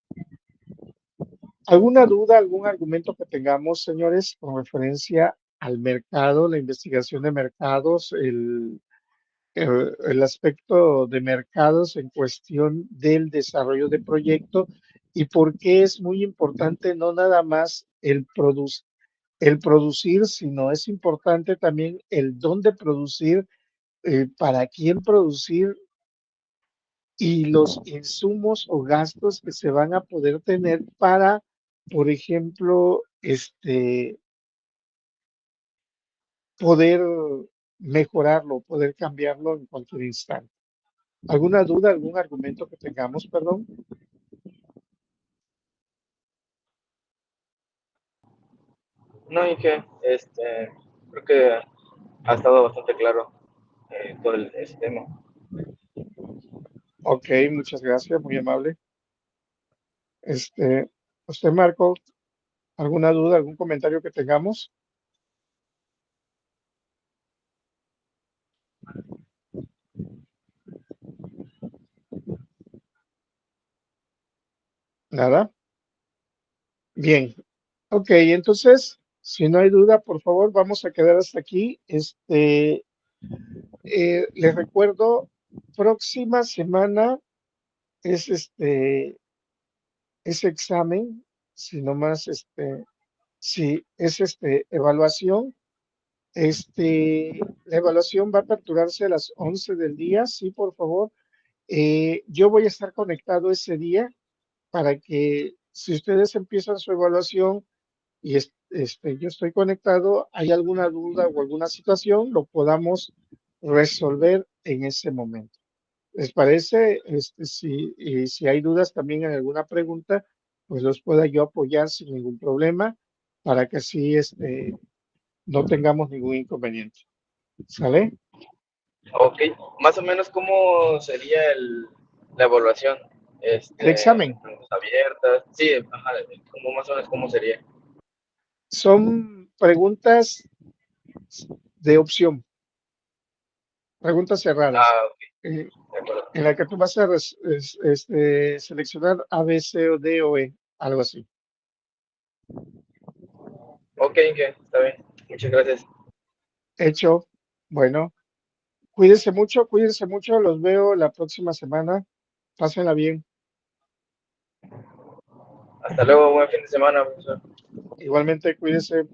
¿Alguna duda, algún argumento que tengamos, señores, con referencia al mercado, la investigación de mercados, el aspecto de mercados en cuestión del desarrollo de proyecto y por qué es muy importante no nada más el producir, sino es importante también el dónde producir, para quién producir y los insumos o gastos que se van a poder tener para, por ejemplo, poder mejorarlo, poder cambiarlo en cualquier instante. ¿Alguna duda, algún argumento que tengamos, perdón? No, y que, creo que ha estado bastante claro todo ese tema. Ok, muchas gracias, muy amable. Este, usted, Marco, ¿alguna duda, algún comentario que tengamos? Nada. Bien. Ok, entonces, si no hay duda, por favor, vamos a quedar hasta aquí. Les recuerdo, próxima semana es ese examen, si no más, si es evaluación. La evaluación va a aperturarse a las 11 del día, sí, por favor. Yo voy a estar conectado ese día para que si ustedes empiezan su evaluación y yo estoy conectado, hay alguna duda o alguna situación, lo podamos resolver en ese momento. ¿Les parece? Y si hay dudas también en alguna pregunta, pues los pueda yo apoyar sin ningún problema para que así no tengamos ningún inconveniente. ¿Sale? Ok, más o menos cómo sería la evaluación, El examen preguntas abiertas, sí, ajá, como más o menos cómo sería. son preguntas de opción, preguntas cerradas, Ah, ok, eh, de acuerdo. en la que tú vas a seleccionar A, B, C o D o E, algo así. Ok, que está bien, muchas gracias. Hecho, bueno, cuídense mucho, los veo la próxima semana. Pásenla bien. Hasta luego, buen fin de semana, profesor. Igualmente, cuídense.